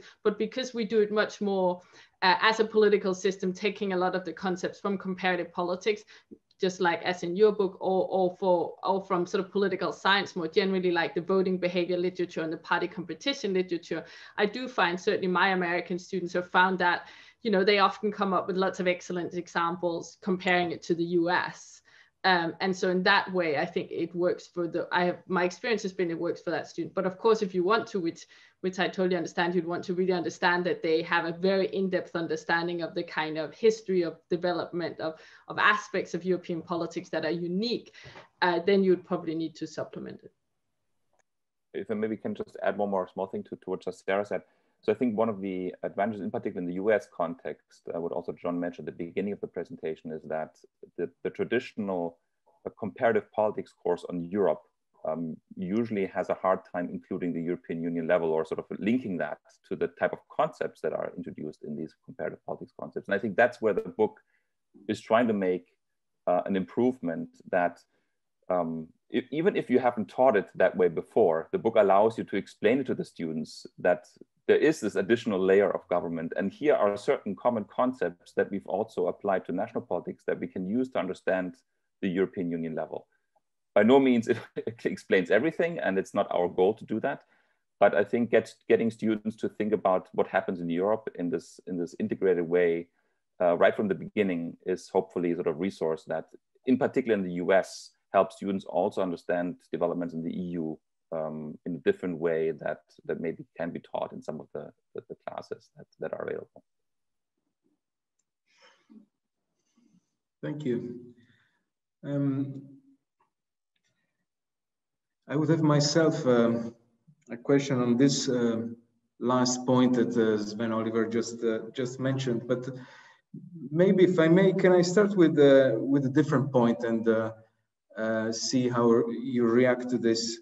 we do it much more as a political system, taking a lot of the concepts from comparative politics, just like as in your book, or from sort of political science more generally, like the voting behavior literature and the party competition literature. I do find certainly my American students have found that, you know, they often come up with lots of excellent examples comparing it to the US. And so in that way, I think it works for my experience has been it works for that student. But of course, if you want to, which I totally understand, you'd want to really understand that they have a very in-depth understanding of the kind of history of development of aspects of European politics that are unique, then you'd probably need to supplement it. If I maybe can just add one more small thing to what just Sarah said. So I think one of the advantages, in particular in the US context, what also John mentioned at the beginning of the presentation, is that the traditional comparative politics course on Europe usually has a hard time including the European Union level or sort of linking that to the type of concepts that are introduced in these comparative politics concepts. And I think that's where the book is trying to make an improvement that even if you haven't taught it that way before, the book allows you to explain it to the students that there is this additional layer of government. And here are certain common concepts that we've also applied to national politics that we can use to understand the European Union level. By no means it explains everything, and it's not our goal to do that. But I think getting students to think about what happens in Europe in this integrated way right from the beginning is hopefully sort of resource that, in particular in the US, helps students also understand developments in the EU in a different way that maybe can be taught in some of the classes that are available. Thank you. I would have myself a question on this last point that Sven-Oliver just mentioned, but maybe if I may, can I start with a different point and see how you react to this?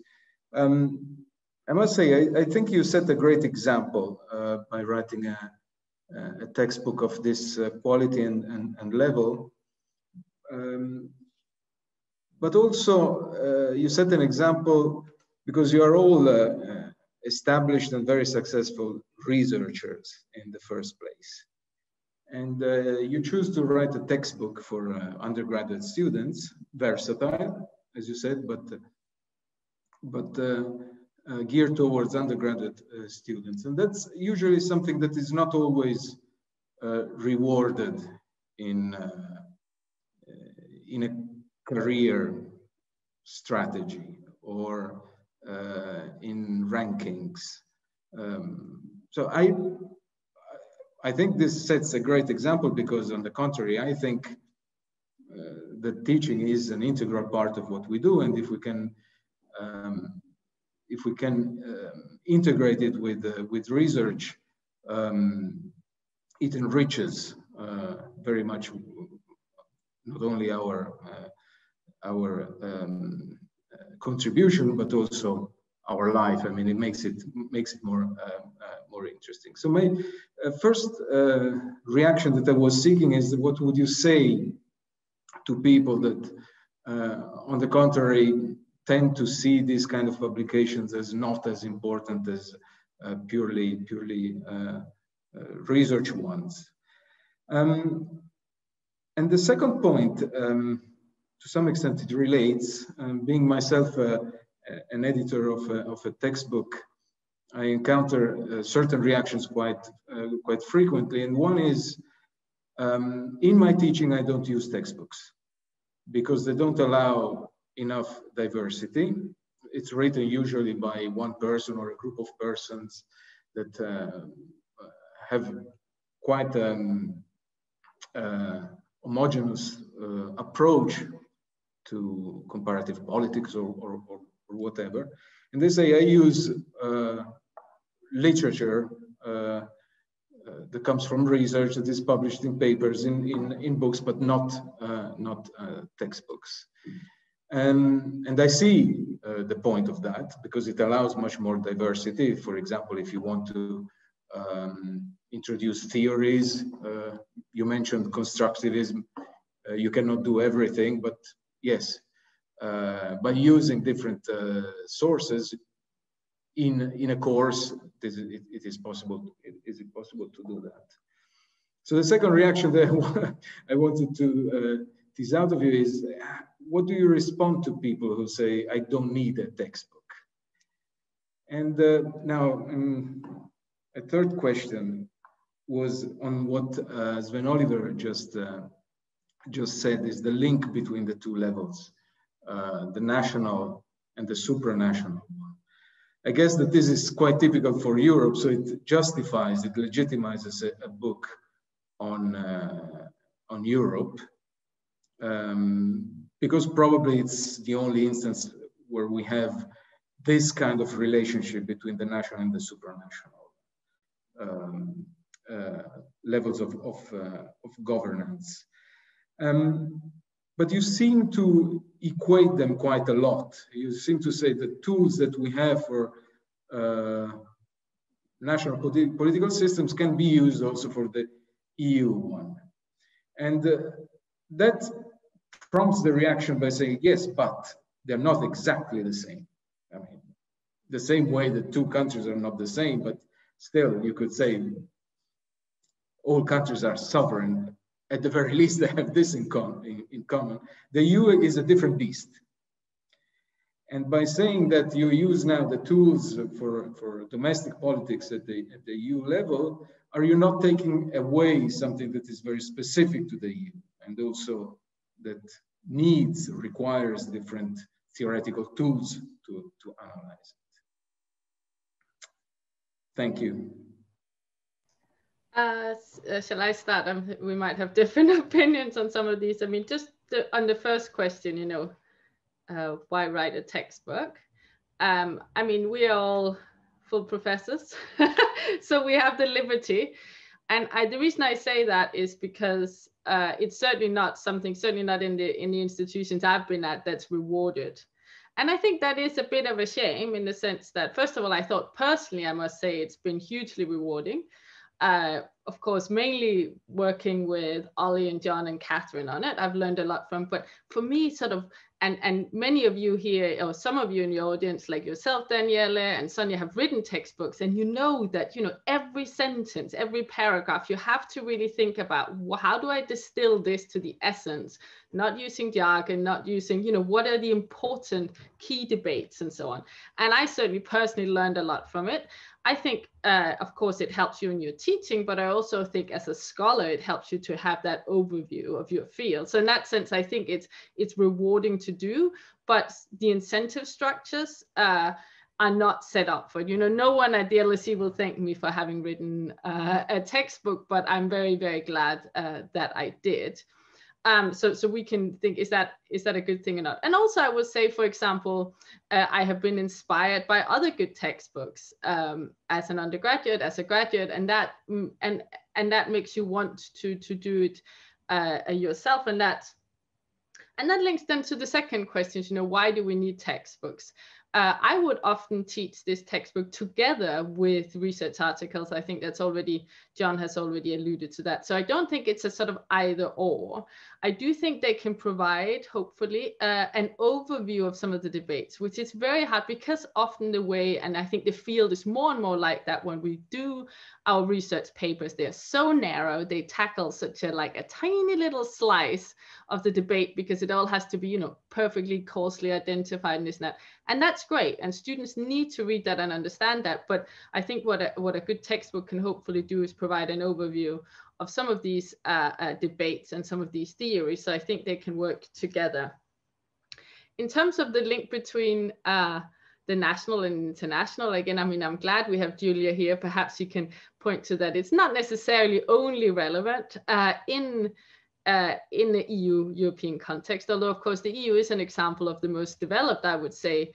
I must say, I think you set a great example by writing a textbook of this quality and level. But also, you set an example because you are all established and very successful researchers in the first place. And you choose to write a textbook for undergraduate students, versatile, as you said, but geared towards undergraduate students. And that's usually something that is not always rewarded in a career strategy or in rankings. So I think this sets a great example because, on the contrary, I think that teaching is an integral part of what we do, and if we can integrate it with research, it enriches very much not only our contribution, but also our life. I mean, it makes it more interesting. So my first reaction that I was seeking is, what would you say to people that, on the contrary, tend to see these kind of publications as not as important as purely research ones? And the second point, to some extent, it relates. Being myself an editor of a textbook, I encounter certain reactions quite frequently. And one is, in my teaching, I don't use textbooks because they don't allow enough diversity. It's written usually by one person or a group of persons that have quite homogeneous approach to comparative politics or whatever. And they say, I use literature that comes from research that is published in papers, in books, but not textbooks. And I see the point of that, because it allows much more diversity. For example, if you want to introduce theories, you mentioned constructivism, you cannot do everything, but yes, by using different sources in a course, it is possible to do that. So the second reaction that I wanted to tease out of you is, what do you respond to people who say, I don't need a textbook? And now, a third question was on what Sven-Oliver just said, is the link between the two levels, the national and the supranational. I guess that this is quite typical for Europe, so it justifies, it legitimizes a book on Europe, because probably it's the only instance where we have this kind of relationship between the national and the supranational levels of governance. But you seem to equate them quite a lot. You seem to say the tools that we have for national political systems can be used also for the EU one. And that prompts the reaction by saying, yes, but they're not exactly the same. I mean, the same way that two countries are not the same, but still you could say all countries are sovereign. At the very least, they have this in common. The EU is a different beast. And by saying that you use now the tools for domestic politics at the EU level, are you not taking away something that is very specific to the EU, and also that requires different theoretical tools to analyze it? Thank you. Shall I start? We might have different opinions on some of these. I mean, just on the first question, you know, why write a textbook? I mean, we are all full professors, so we have the liberty. And the reason I say that is because it's certainly not something, certainly not in the institutions I've been at, that's rewarded. And I think that is a bit of a shame in the sense that, first of all, I thought personally, I must say, it's been hugely rewarding. Of course, mainly working with Ollie and John and Catherine on it, I've learned a lot from. But for me, sort of, and many of you here, or some of you in the audience, like yourself, Daniele and Sonia, have written textbooks, and you know that, you know, every sentence, every paragraph, you have to really think about, well, how do I distill this to the essence, not using jargon, not using, you know, what are the important key debates and so on. And I certainly personally learned a lot from it. I think, of course, it helps you in your teaching, but I also think as a scholar, it helps you to have that overview of your field. So in that sense, I think it's rewarding to do, but the incentive structures are not set up for it. You know, no one at the LSE will thank me for having written a textbook, but I'm very, very glad that I did. So we can think, is that a good thing or not? And also I would say, for example, I have been inspired by other good textbooks as an undergraduate, as a graduate, and that makes you want to do it yourself. And that links then to the second question, you know, why do we need textbooks? I would often teach this textbook together with research articles. I think that's already, John has already alluded to that. So I don't think it's a sort of either or. I do think they can provide, hopefully, an overview of some of the debates, which is very hard because often the way, and I think the field is more and more like that when we do our research papers, they're so narrow, they tackle such a tiny little slice of the debate because it all has to be, you know, perfectly causally identified and this and that. And that's great. And students need to read that and understand that. But I think what a good textbook can hopefully do is provide an overview of some of these debates and some of these theories. So I think they can work together. In terms of the link between the national and international, again, I mean, I'm glad we have Julia here. Perhaps you can point to that. It's not necessarily only relevant in the European context, although of course the EU is an example of the most developed, I would say,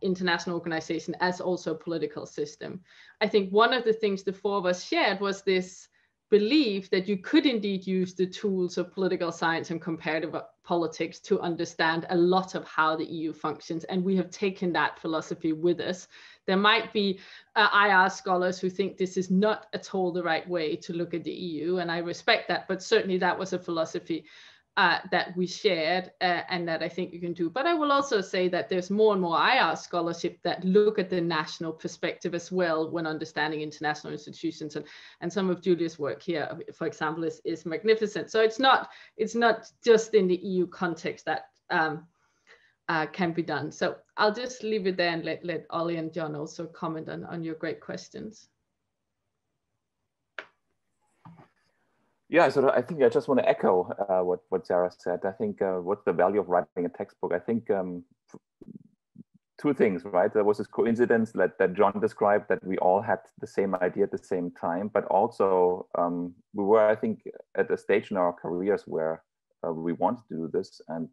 international organization as also a political system. I think one of the things the four of us shared was this belief that you could indeed use the tools of political science and comparative politics to understand a lot of how the EU functions. And we have taken that philosophy with us. There might be IR scholars who think this is not at all the right way to look at the EU, and I respect that, but certainly that was a philosophy that we shared and that I think you can do. But I will also say that there's more and more IR scholarship that look at the national perspective as well when understanding international institutions. And some of Julia's work here, for example, is magnificent. So it's not just in the EU context that can be done. So I'll just leave it there and let Ollie and John also comment on your great questions. Yeah, so I think I just want to echo what Sara said. I think what's the value of writing a textbook? I think two things, right? There was this coincidence that John described, that we all had the same idea at the same time, but also we were, I think, at a stage in our careers where we wanted to do this and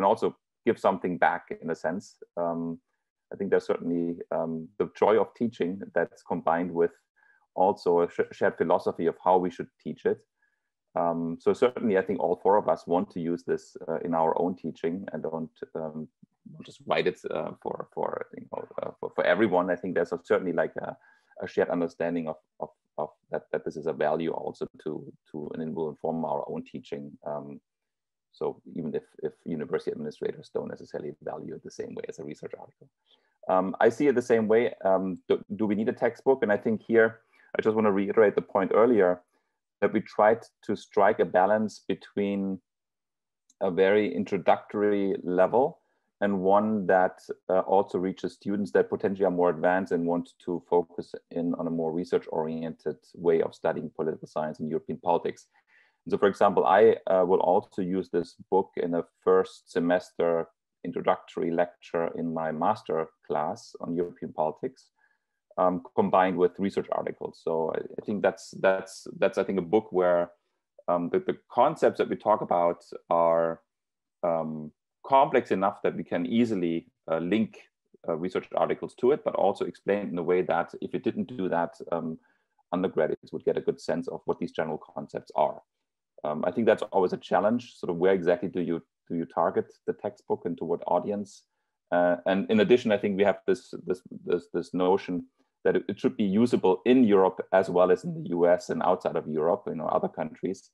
also give something back in a sense. I think there's certainly the joy of teaching that's combined with also a shared philosophy of how we should teach it. So certainly, I think all four of us want to use this in our own teaching and don't just write it for everyone. I think there's certainly like a shared understanding of that this is a value also and it will inform our own teaching. So even if university administrators don't necessarily value it the same way as a research article. I see it the same way. Do we need a textbook? And I think here, I just want to reiterate the point earlier that we tried to strike a balance between a very introductory level and one that also reaches students that potentially are more advanced and want to focus in on a more research-oriented way of studying political science and European politics. And so, for example, I will also use this book in a first semester introductory lecture in my master class on European politics. Combined with research articles. So I think that's I think a book where the concepts that we talk about are complex enough that we can easily link research articles to it, but also explain in a way that if you didn't do that, undergraduates would get a good sense of what these general concepts are. I think that's always a challenge. Sort of where exactly do you target the textbook and to what audience? And in addition, I think we have this notion that it should be usable in Europe as well as in the US and outside of Europe, other countries.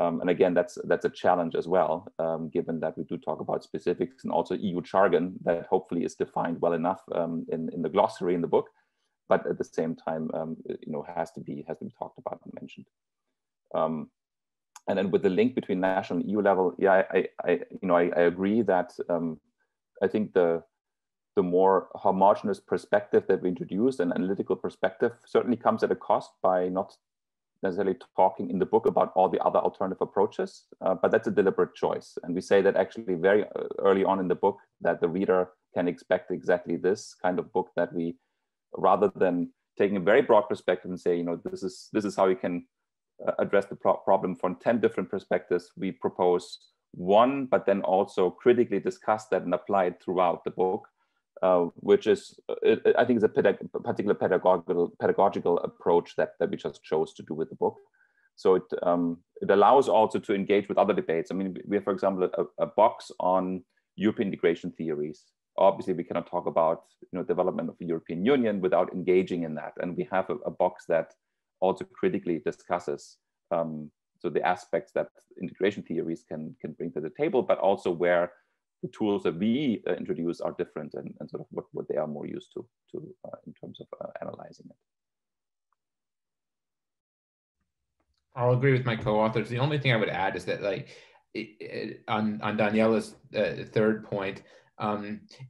And again, that's a challenge as well, given that we do talk about specifics and also EU jargon that hopefully is defined well enough in the glossary in the book, but at the same time, has to be talked about and mentioned. And then with the link between national and EU level, yeah, I agree that I think the more homogeneous perspective that we introduce, an analytical perspective, certainly comes at a cost by not necessarily talking in the book about all the other alternative approaches, but that's a deliberate choice. And we say that actually very early on in the book, that the reader can expect exactly this kind of book, that we, rather than taking a very broad perspective and say, this is how you can address the problem from 10 different perspectives, we propose one, but then also critically discuss that and apply it throughout the book, which is, I think, is a particular pedagogical approach that we just chose to do with the book. So it allows also to engage with other debates. I mean, we have, for example, a box on European integration theories. Obviously, we cannot talk about development of the European Union without engaging in that. And we have a box that also critically discusses so the aspects that integration theories can bring to the table, but also where the tools that we introduce are different and sort of what they are more used to in terms of analyzing it. I'll agree with my co-authors. The only thing I would add is that, like, on Daniela's third point,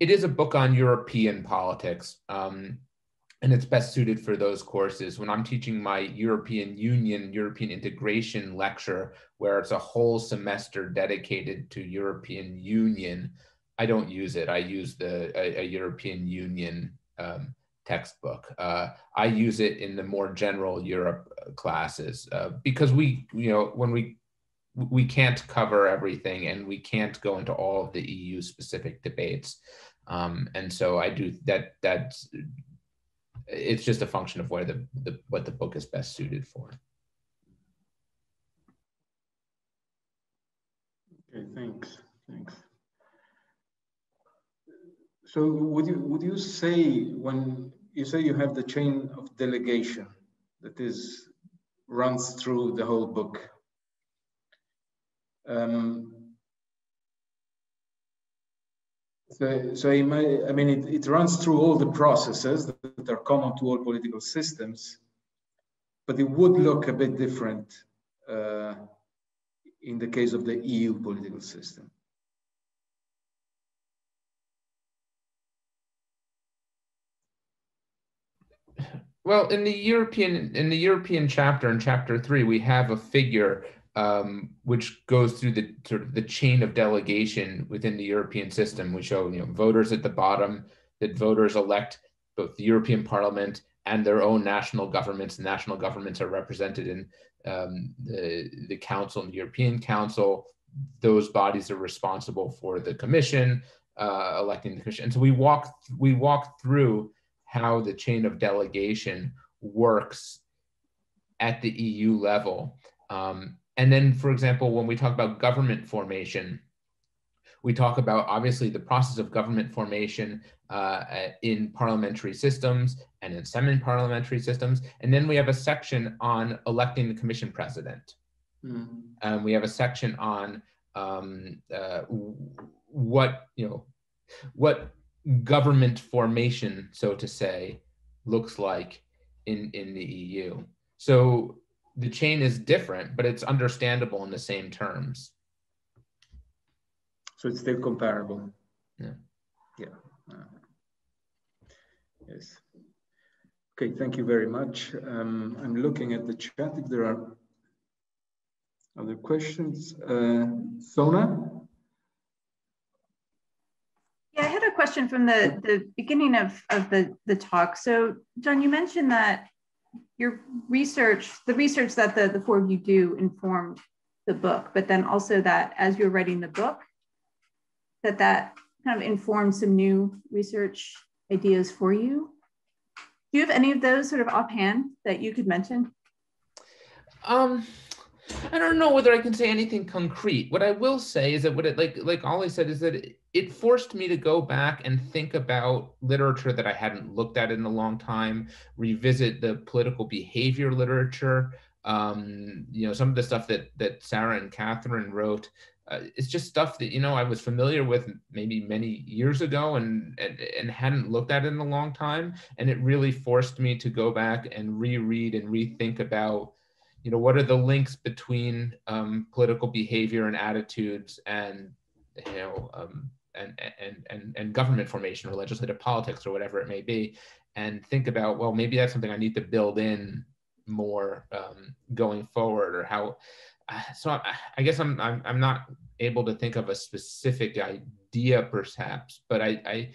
it is a book on European politics, and it's best suited for those courses. When I'm teaching my European Union, European integration lecture, where it's a whole semester dedicated to European Union, I don't use it. I use a European Union textbook. I use it in the more general Europe classes because when we can't cover everything and we can't go into all of the EU specific debates. And so I do that. It's just a function of where what the book is best suited for. Okay, thanks. So would you say, when you say you have the chain of delegation that runs through the whole book, So it runs through all the processes that are common to all political systems, but it would look a bit different in the case of the EU political system. Well, in the European chapter, in chapter 3, we have a figure which goes through the sort of the chain of delegation within the European system. We show voters at the bottom, that voters elect both the European Parliament and their own national governments. The national governments are represented in the Council and the European Council. Those bodies are responsible for the Commission, electing the Commission. And so we walk through how the chain of delegation works at the EU level. And then, for example, when we talk about government formation, we talk about, obviously, the process of government formation in parliamentary systems and in semi-parliamentary systems. And then we have a section on electing the Commission president. We have a section on what government formation, so to say, looks like in the EU. So the chain is different, but it's understandable in the same terms. So it's still comparable. Yeah. Yes. Okay, thank you very much. I'm looking at the chat if there are other questions. Sona? Yeah, I had a question from the beginning of the talk. So, John, you mentioned that your research, the research that the four of you do, informed the book, but then also that as you're writing the book, that kind of informed some new research ideas for you. Do you have any of those sort of offhand that you could mention? I don't know whether I can say anything concrete. What I will say is that what it, like Ollie said, is that it forced me to go back and think about literature that I hadn't looked at in a long time, revisit the political behavior literature. You know, some of the stuff that Sara and Catherine wrote. It's just stuff that, you know, I was familiar with maybe many years ago and hadn't looked at in a long time. And it really forced me to go back and reread and rethink about, you know, what are the links between political behavior and attitudes and, you know, and government formation or legislative politics or whatever it may be, and think about, well, maybe that's something I need to build in more going forward, or how. So I guess I'm not able to think of a specific idea perhaps, but I'd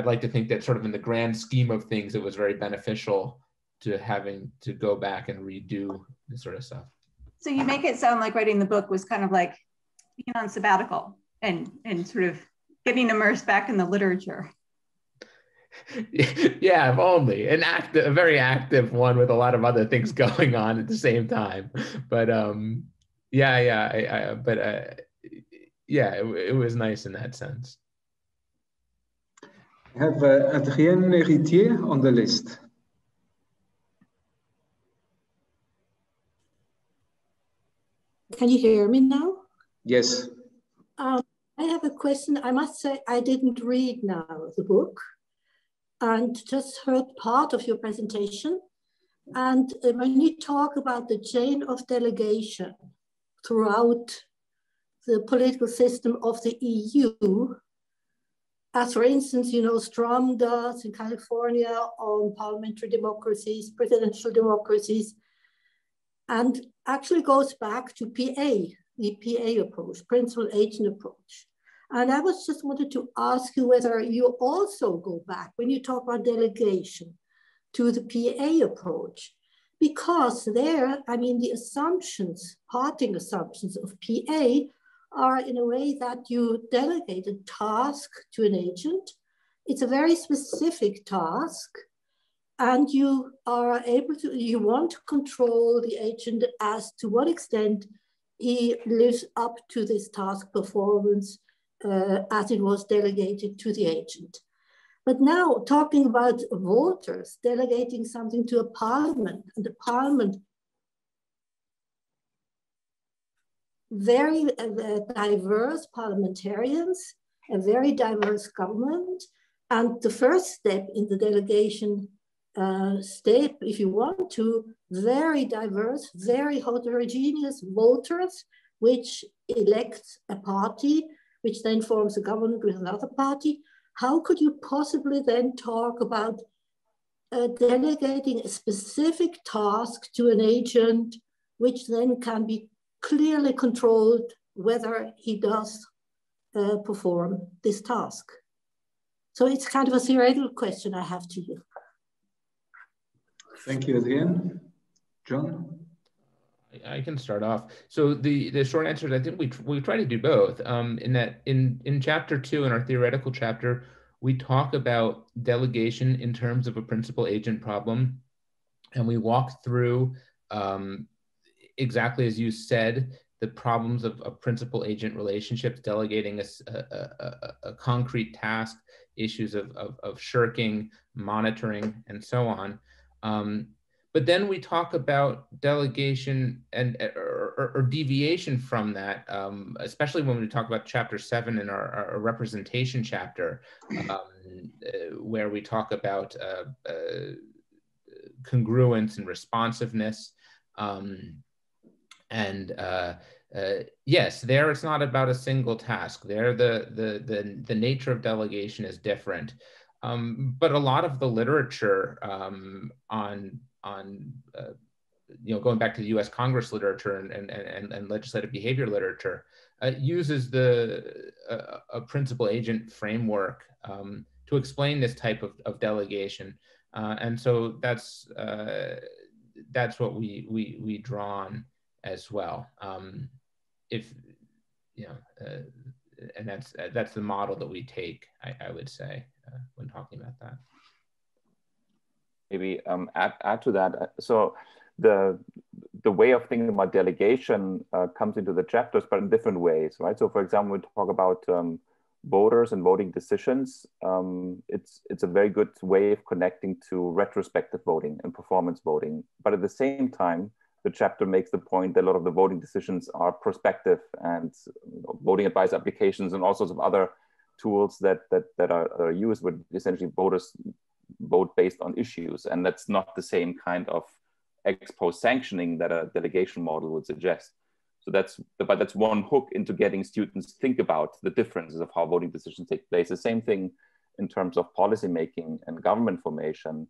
like to think that sort of in the grand scheme of things, it was very beneficial to having to go back and redo this sort of stuff. So you make it sound like writing the book was kind of like being on sabbatical and sort of getting immersed back in the literature. Yeah, if only. A very active one with a lot of other things going on at the same time. But yeah, it was nice in that sense. I have Adrien Héritier on the list. Can you hear me now? Yes. I have a question. I must say I didn't read now the book and just heard part of your presentation. And when you talk about the chain of delegation throughout the political system of the EU, as for instance, you know, Strom does in California on parliamentary democracies, presidential democracies, and actually goes back to PA, the PA approach, principal agent approach. And I was just wanted to ask you whether you also go back when you talk about delegation to the PA approach, because there, I mean, the assumptions, parting assumptions of PA are in a way that you delegate a task to an agent. It's a very specific task, and you are able to, you want to control the agent as to what extent he lives up to this task performance as it was delegated to the agent. But now talking about voters delegating something to a parliament, and the parliament, very diverse parliamentarians, a very diverse government, and the first step in the delegation step, if you want to, very diverse, very heterogeneous voters, which elects a party, which then forms a government with another party. How could you possibly then talk about delegating a specific task to an agent, which then can be clearly controlled whether he does perform this task? So it's kind of a theoretical question I have to you. Thank you, Adrien. John? I can start off. So the short answer is I think we try to do both. In that in chapter 2, in our theoretical chapter, we talk about delegation in terms of a principal agent problem, and we walk through exactly as you said, the problems of principal agent relationships, delegating a concrete task, issues of shirking, monitoring, and so on. But then we talk about delegation or deviation from that, especially when we talk about chapter 7 in our representation chapter, where we talk about congruence and responsiveness. Yes, there it's not about a single task. There the nature of delegation is different. But a lot of the literature on going back to the U.S. Congress literature and legislative behavior literature uses a principal agent framework to explain this type of delegation, and so that's what we draw on as well. And that's the model that we take, I would say, when talking about that. Maybe add to that. So the the way of thinking about delegation comes into the chapters, but in different ways, right? So for example, we talk about voters and voting decisions. It's a very good way of connecting to retrospective voting and performance voting. But at the same time, the chapter makes the point that a lot of the voting decisions are prospective, and voting advice applications and all sorts of other tools that are used where essentially voters vote based on issues. And that's not the same kind of ex post sanctioning that a delegation model would suggest. So that's one hook into getting students think about the differences of how voting decisions take place. The same thing in terms of policy making and government formation,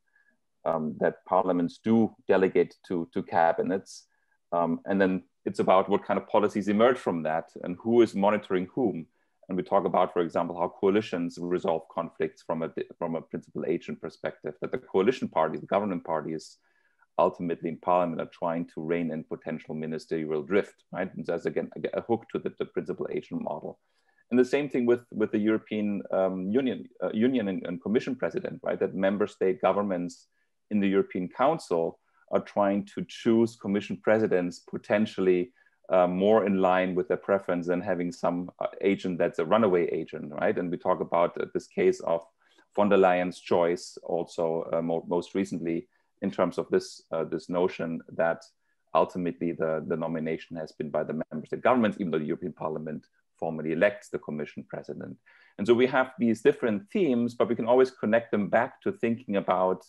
that parliaments do delegate to cabinets. And then it's about what kind of policies emerge from that and who is monitoring whom. And we talk about, for example, how coalitions resolve conflicts from a principal agent perspective, that the coalition party, the government parties, ultimately in parliament are trying to rein in potential ministerial drift, right? And that's again a hook to the principal agent model. And the same thing with the European Union and Commission president, right? That member state governments in the European Council are trying to choose Commission presidents potentially more in line with their preference than having some agent that's a runaway agent, right? And we talk about this case of von der Leyen's choice also most recently, in terms of this notion that ultimately the nomination has been by the member state governments, even though the European Parliament formally elects the Commission president. And so we have these different themes, but we can always connect them back to thinking about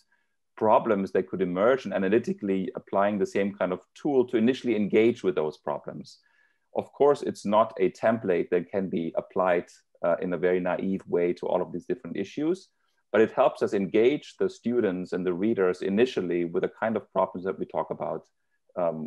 problems that could emerge and analytically applying the same kind of tool to initially engage with those problems. Of course, it's not a template that can be applied in a very naive way to all of these different issues, but it helps us engage the students and the readers initially with the kind of problems that we talk about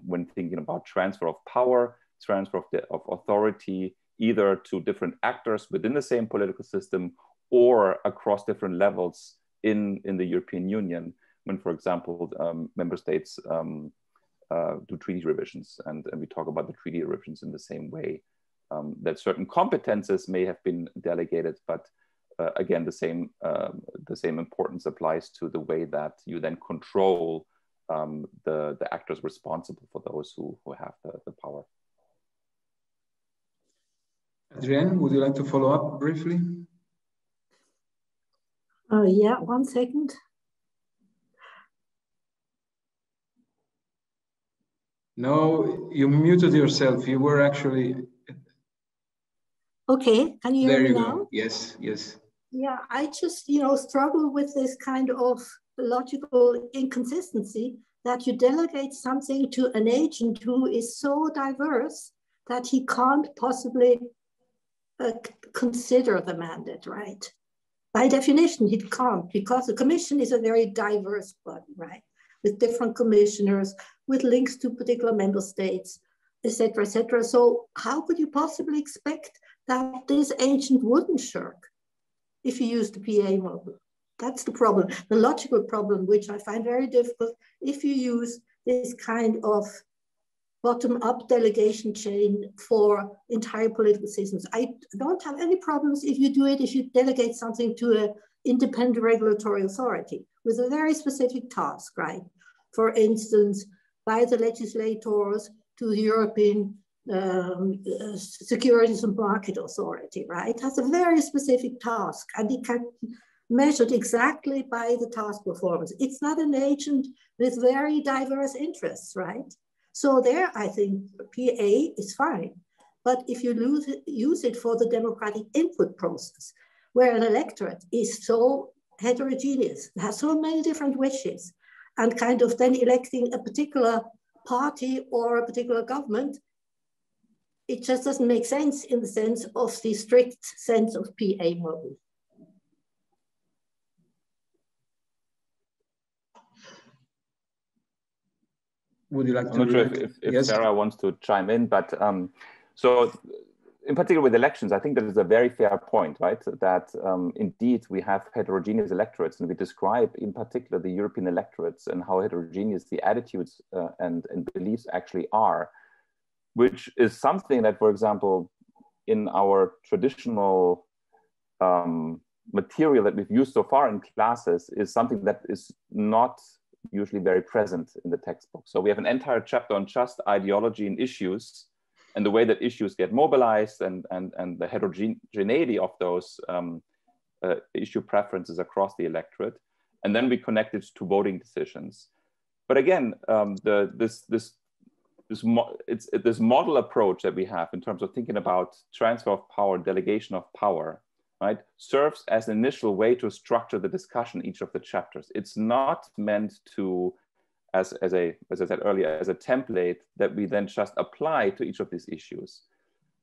when thinking about transfer of power, transfer of authority, either to different actors within the same political system or across different levels in the European Union, when, for example, member states do treaty revisions, and we talk about the treaty revisions in the same way, that certain competences may have been delegated, but again, the same importance applies to the way that you then control the actors responsible for those who have the power. Adrienne, would you like to follow up briefly? Yeah, 1 second. No, you muted yourself. You were actually... Okay, can you hear me now? Go. Yes, yes. Yeah, I just, struggle with this kind of logical inconsistency that you delegate something to an agent who is so diverse that he can't possibly consider the mandate, right? By definition, he can't, because the commission is a very diverse body, right? With different commissioners, with links to particular member states, etc., etc. So how could you possibly expect that this agent wouldn't shirk if you use the PA model? That's the problem, the logical problem, which I find very difficult if you use this kind of bottom-up delegation chain for entire political systems. I don't have any problems if you do it, if you delegate something to an independent regulatory authority with a very specific task, right? For instance, by the legislators to the European Securities and Market Authority, right? It has a very specific task, and it can be measured exactly by the task performance. It's not an agent with very diverse interests, right? So there, I think PA is fine. But if you use it for the democratic input process, where an electorate is so heterogeneous, has so many different wishes, and kind of then electing a particular party or a particular government, it just doesn't make sense in the sense of the strict sense of PA model. Would you like to? I'm not sure if yes. Sarah wants to chime in, but so in particular with elections, I think that is a very fair point, right? That indeed we have heterogeneous electorates, and we describe in particular the European electorates and how heterogeneous the attitudes and beliefs actually are, which is something that, for example, in our traditional material that we've used so far in classes is something that is not usually very present in the textbook. So we have an entire chapter on just ideology and issues, and the way that issues get mobilized, and the heterogeneity of those issue preferences across the electorate. And then we connect it to voting decisions. But again, this model approach that we have in terms of thinking about transfer of power, delegation of power, right, serves as an initial way to structure the discussion in each of the chapters. It's not meant to, as I said earlier, as a template that we then just apply to each of these issues.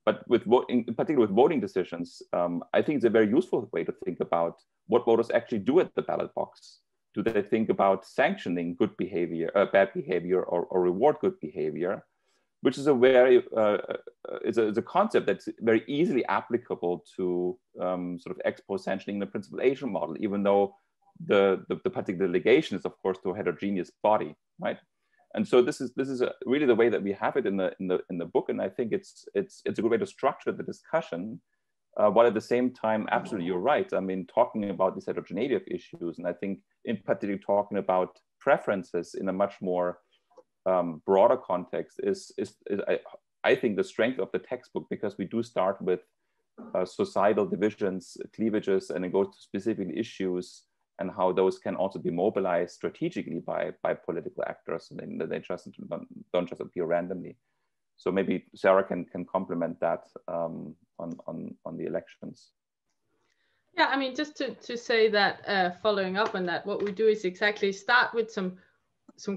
But with in particular with voting decisions, I think it's a very useful way to think about what voters actually do at the ballot box. Do they think about sanctioning good behavior, bad behavior, or reward good behavior? Which is a very is a concept that's very easily applicable to sort of ex post sanctioning in the principal agent model, even though the particular delegation is of course to a heterogeneous body, right? And so this is really the way that we have it in the book, and I think it's a good way to structure the discussion, while at the same time, absolutely, you're right. I mean, talking about this heterogeneity of issues, and I think in particular talking about preferences in a much more broader context is I think the strength of the textbook, because we do start with societal divisions, cleavages, and it goes to specific issues and how those can also be mobilized strategically by political actors, and they just don't just appear randomly. So maybe Sara can complement that on the elections. Yeah, I mean, just to say that, following up on that, what we do is exactly start with some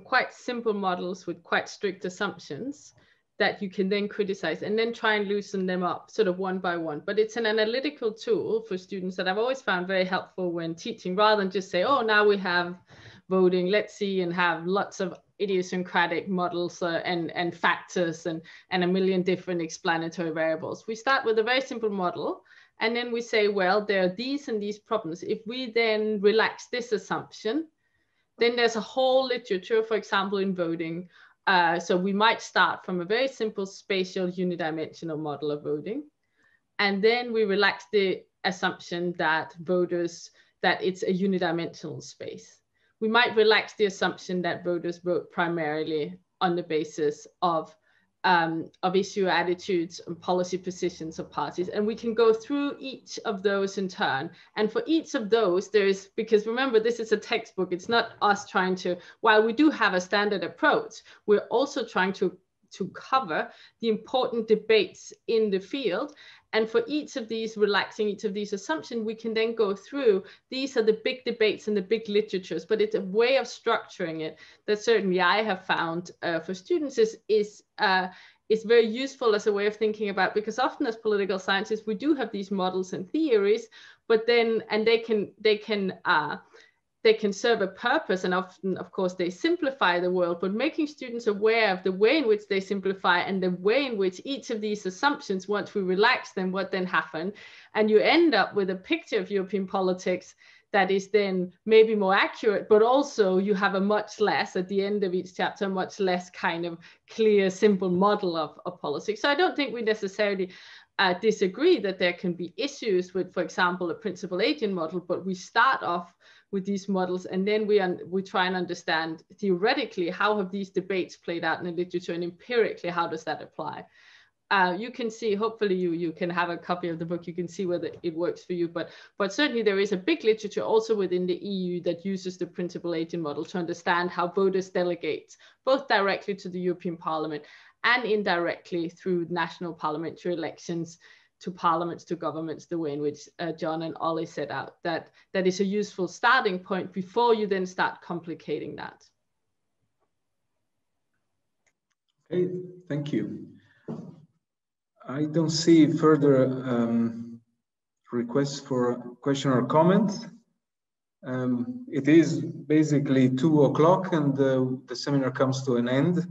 quite simple models with quite strict assumptions that you can then criticize, and then try and loosen them up sort of one by one. But it's an analytical tool for students that I've always found very helpful when teaching, rather than just say, oh, now we have voting, let's see, and have lots of idiosyncratic models and factors and a million different explanatory variables. We start with a very simple model, and then we say, well, there are these and these problems. If we then relax this assumption, then there's a whole literature, for example, in voting. So we might start from a very simple spatial unidimensional model of voting. And then we relax the assumption that that it's a unidimensional space. We might relax the assumption that voters vote primarily on the basis of issue attitudes and policy positions of parties. And we can go through each of those in turn. And for each of those, because remember, this is a textbook, it's not us trying to, while we do have a standard approach, we're also trying to cover the important debates in the field. And for each of these, relaxing each of these assumptions, we can then go through, these are the big debates and the big literatures, but it's a way of structuring it that certainly I have found for students is very useful as a way of thinking about, because often as political scientists, we do have these models and theories, but then, and they can serve a purpose, and often, of course, they simplify the world, but making students aware of the way in which they simplify and the way in which each of these assumptions, once we relax them, what then happen, and you end up with a picture of European politics that is then maybe more accurate, but also you have a much less, at the end of each chapter, much less kind of clear, simple model of politics. So I don't think we necessarily disagree that there can be issues with, for example, a principal agent model, but we start off with these models, and then we try and understand theoretically how have these debates played out in the literature, and empirically how does that apply. You can see, hopefully you can have a copy of the book, you can see whether it works for you, but certainly there is a big literature also within the EU that uses the principal agent model to understand how voters delegate, both directly to the European Parliament and indirectly through national parliamentary elections, to parliaments, to governments, the way in which John and Ollie set out, that is a useful starting point before you then start complicating that. Okay, thank you. I don't see further requests for question or comment. It is basically 2 o'clock and the seminar comes to an end.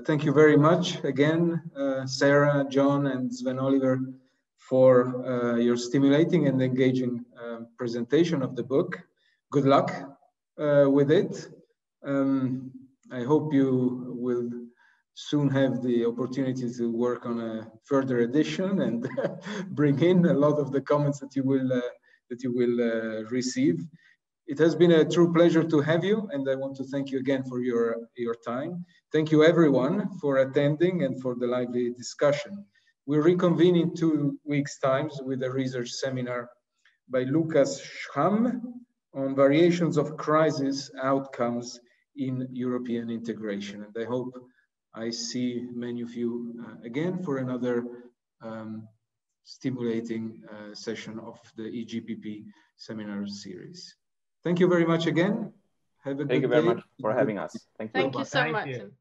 Thank you very much again, Sara, John, and Sven-Oliver, for your stimulating and engaging presentation of the book. Good luck with it. I hope you will soon have the opportunity to work on a further edition and bring in a lot of the comments that you will receive. It has been a true pleasure to have you, and I want to thank you again for your time. Thank you everyone for attending and for the lively discussion. We'll reconvene in 2 weeks' time with a research seminar by Lukas Schramm on variations of crisis outcomes in European integration. And I hope I see many of you again for another stimulating session of the EGPP Seminar Series. Thank you very much again. Have a good day. Thank you very much for having us. Thank you. Thank you so much.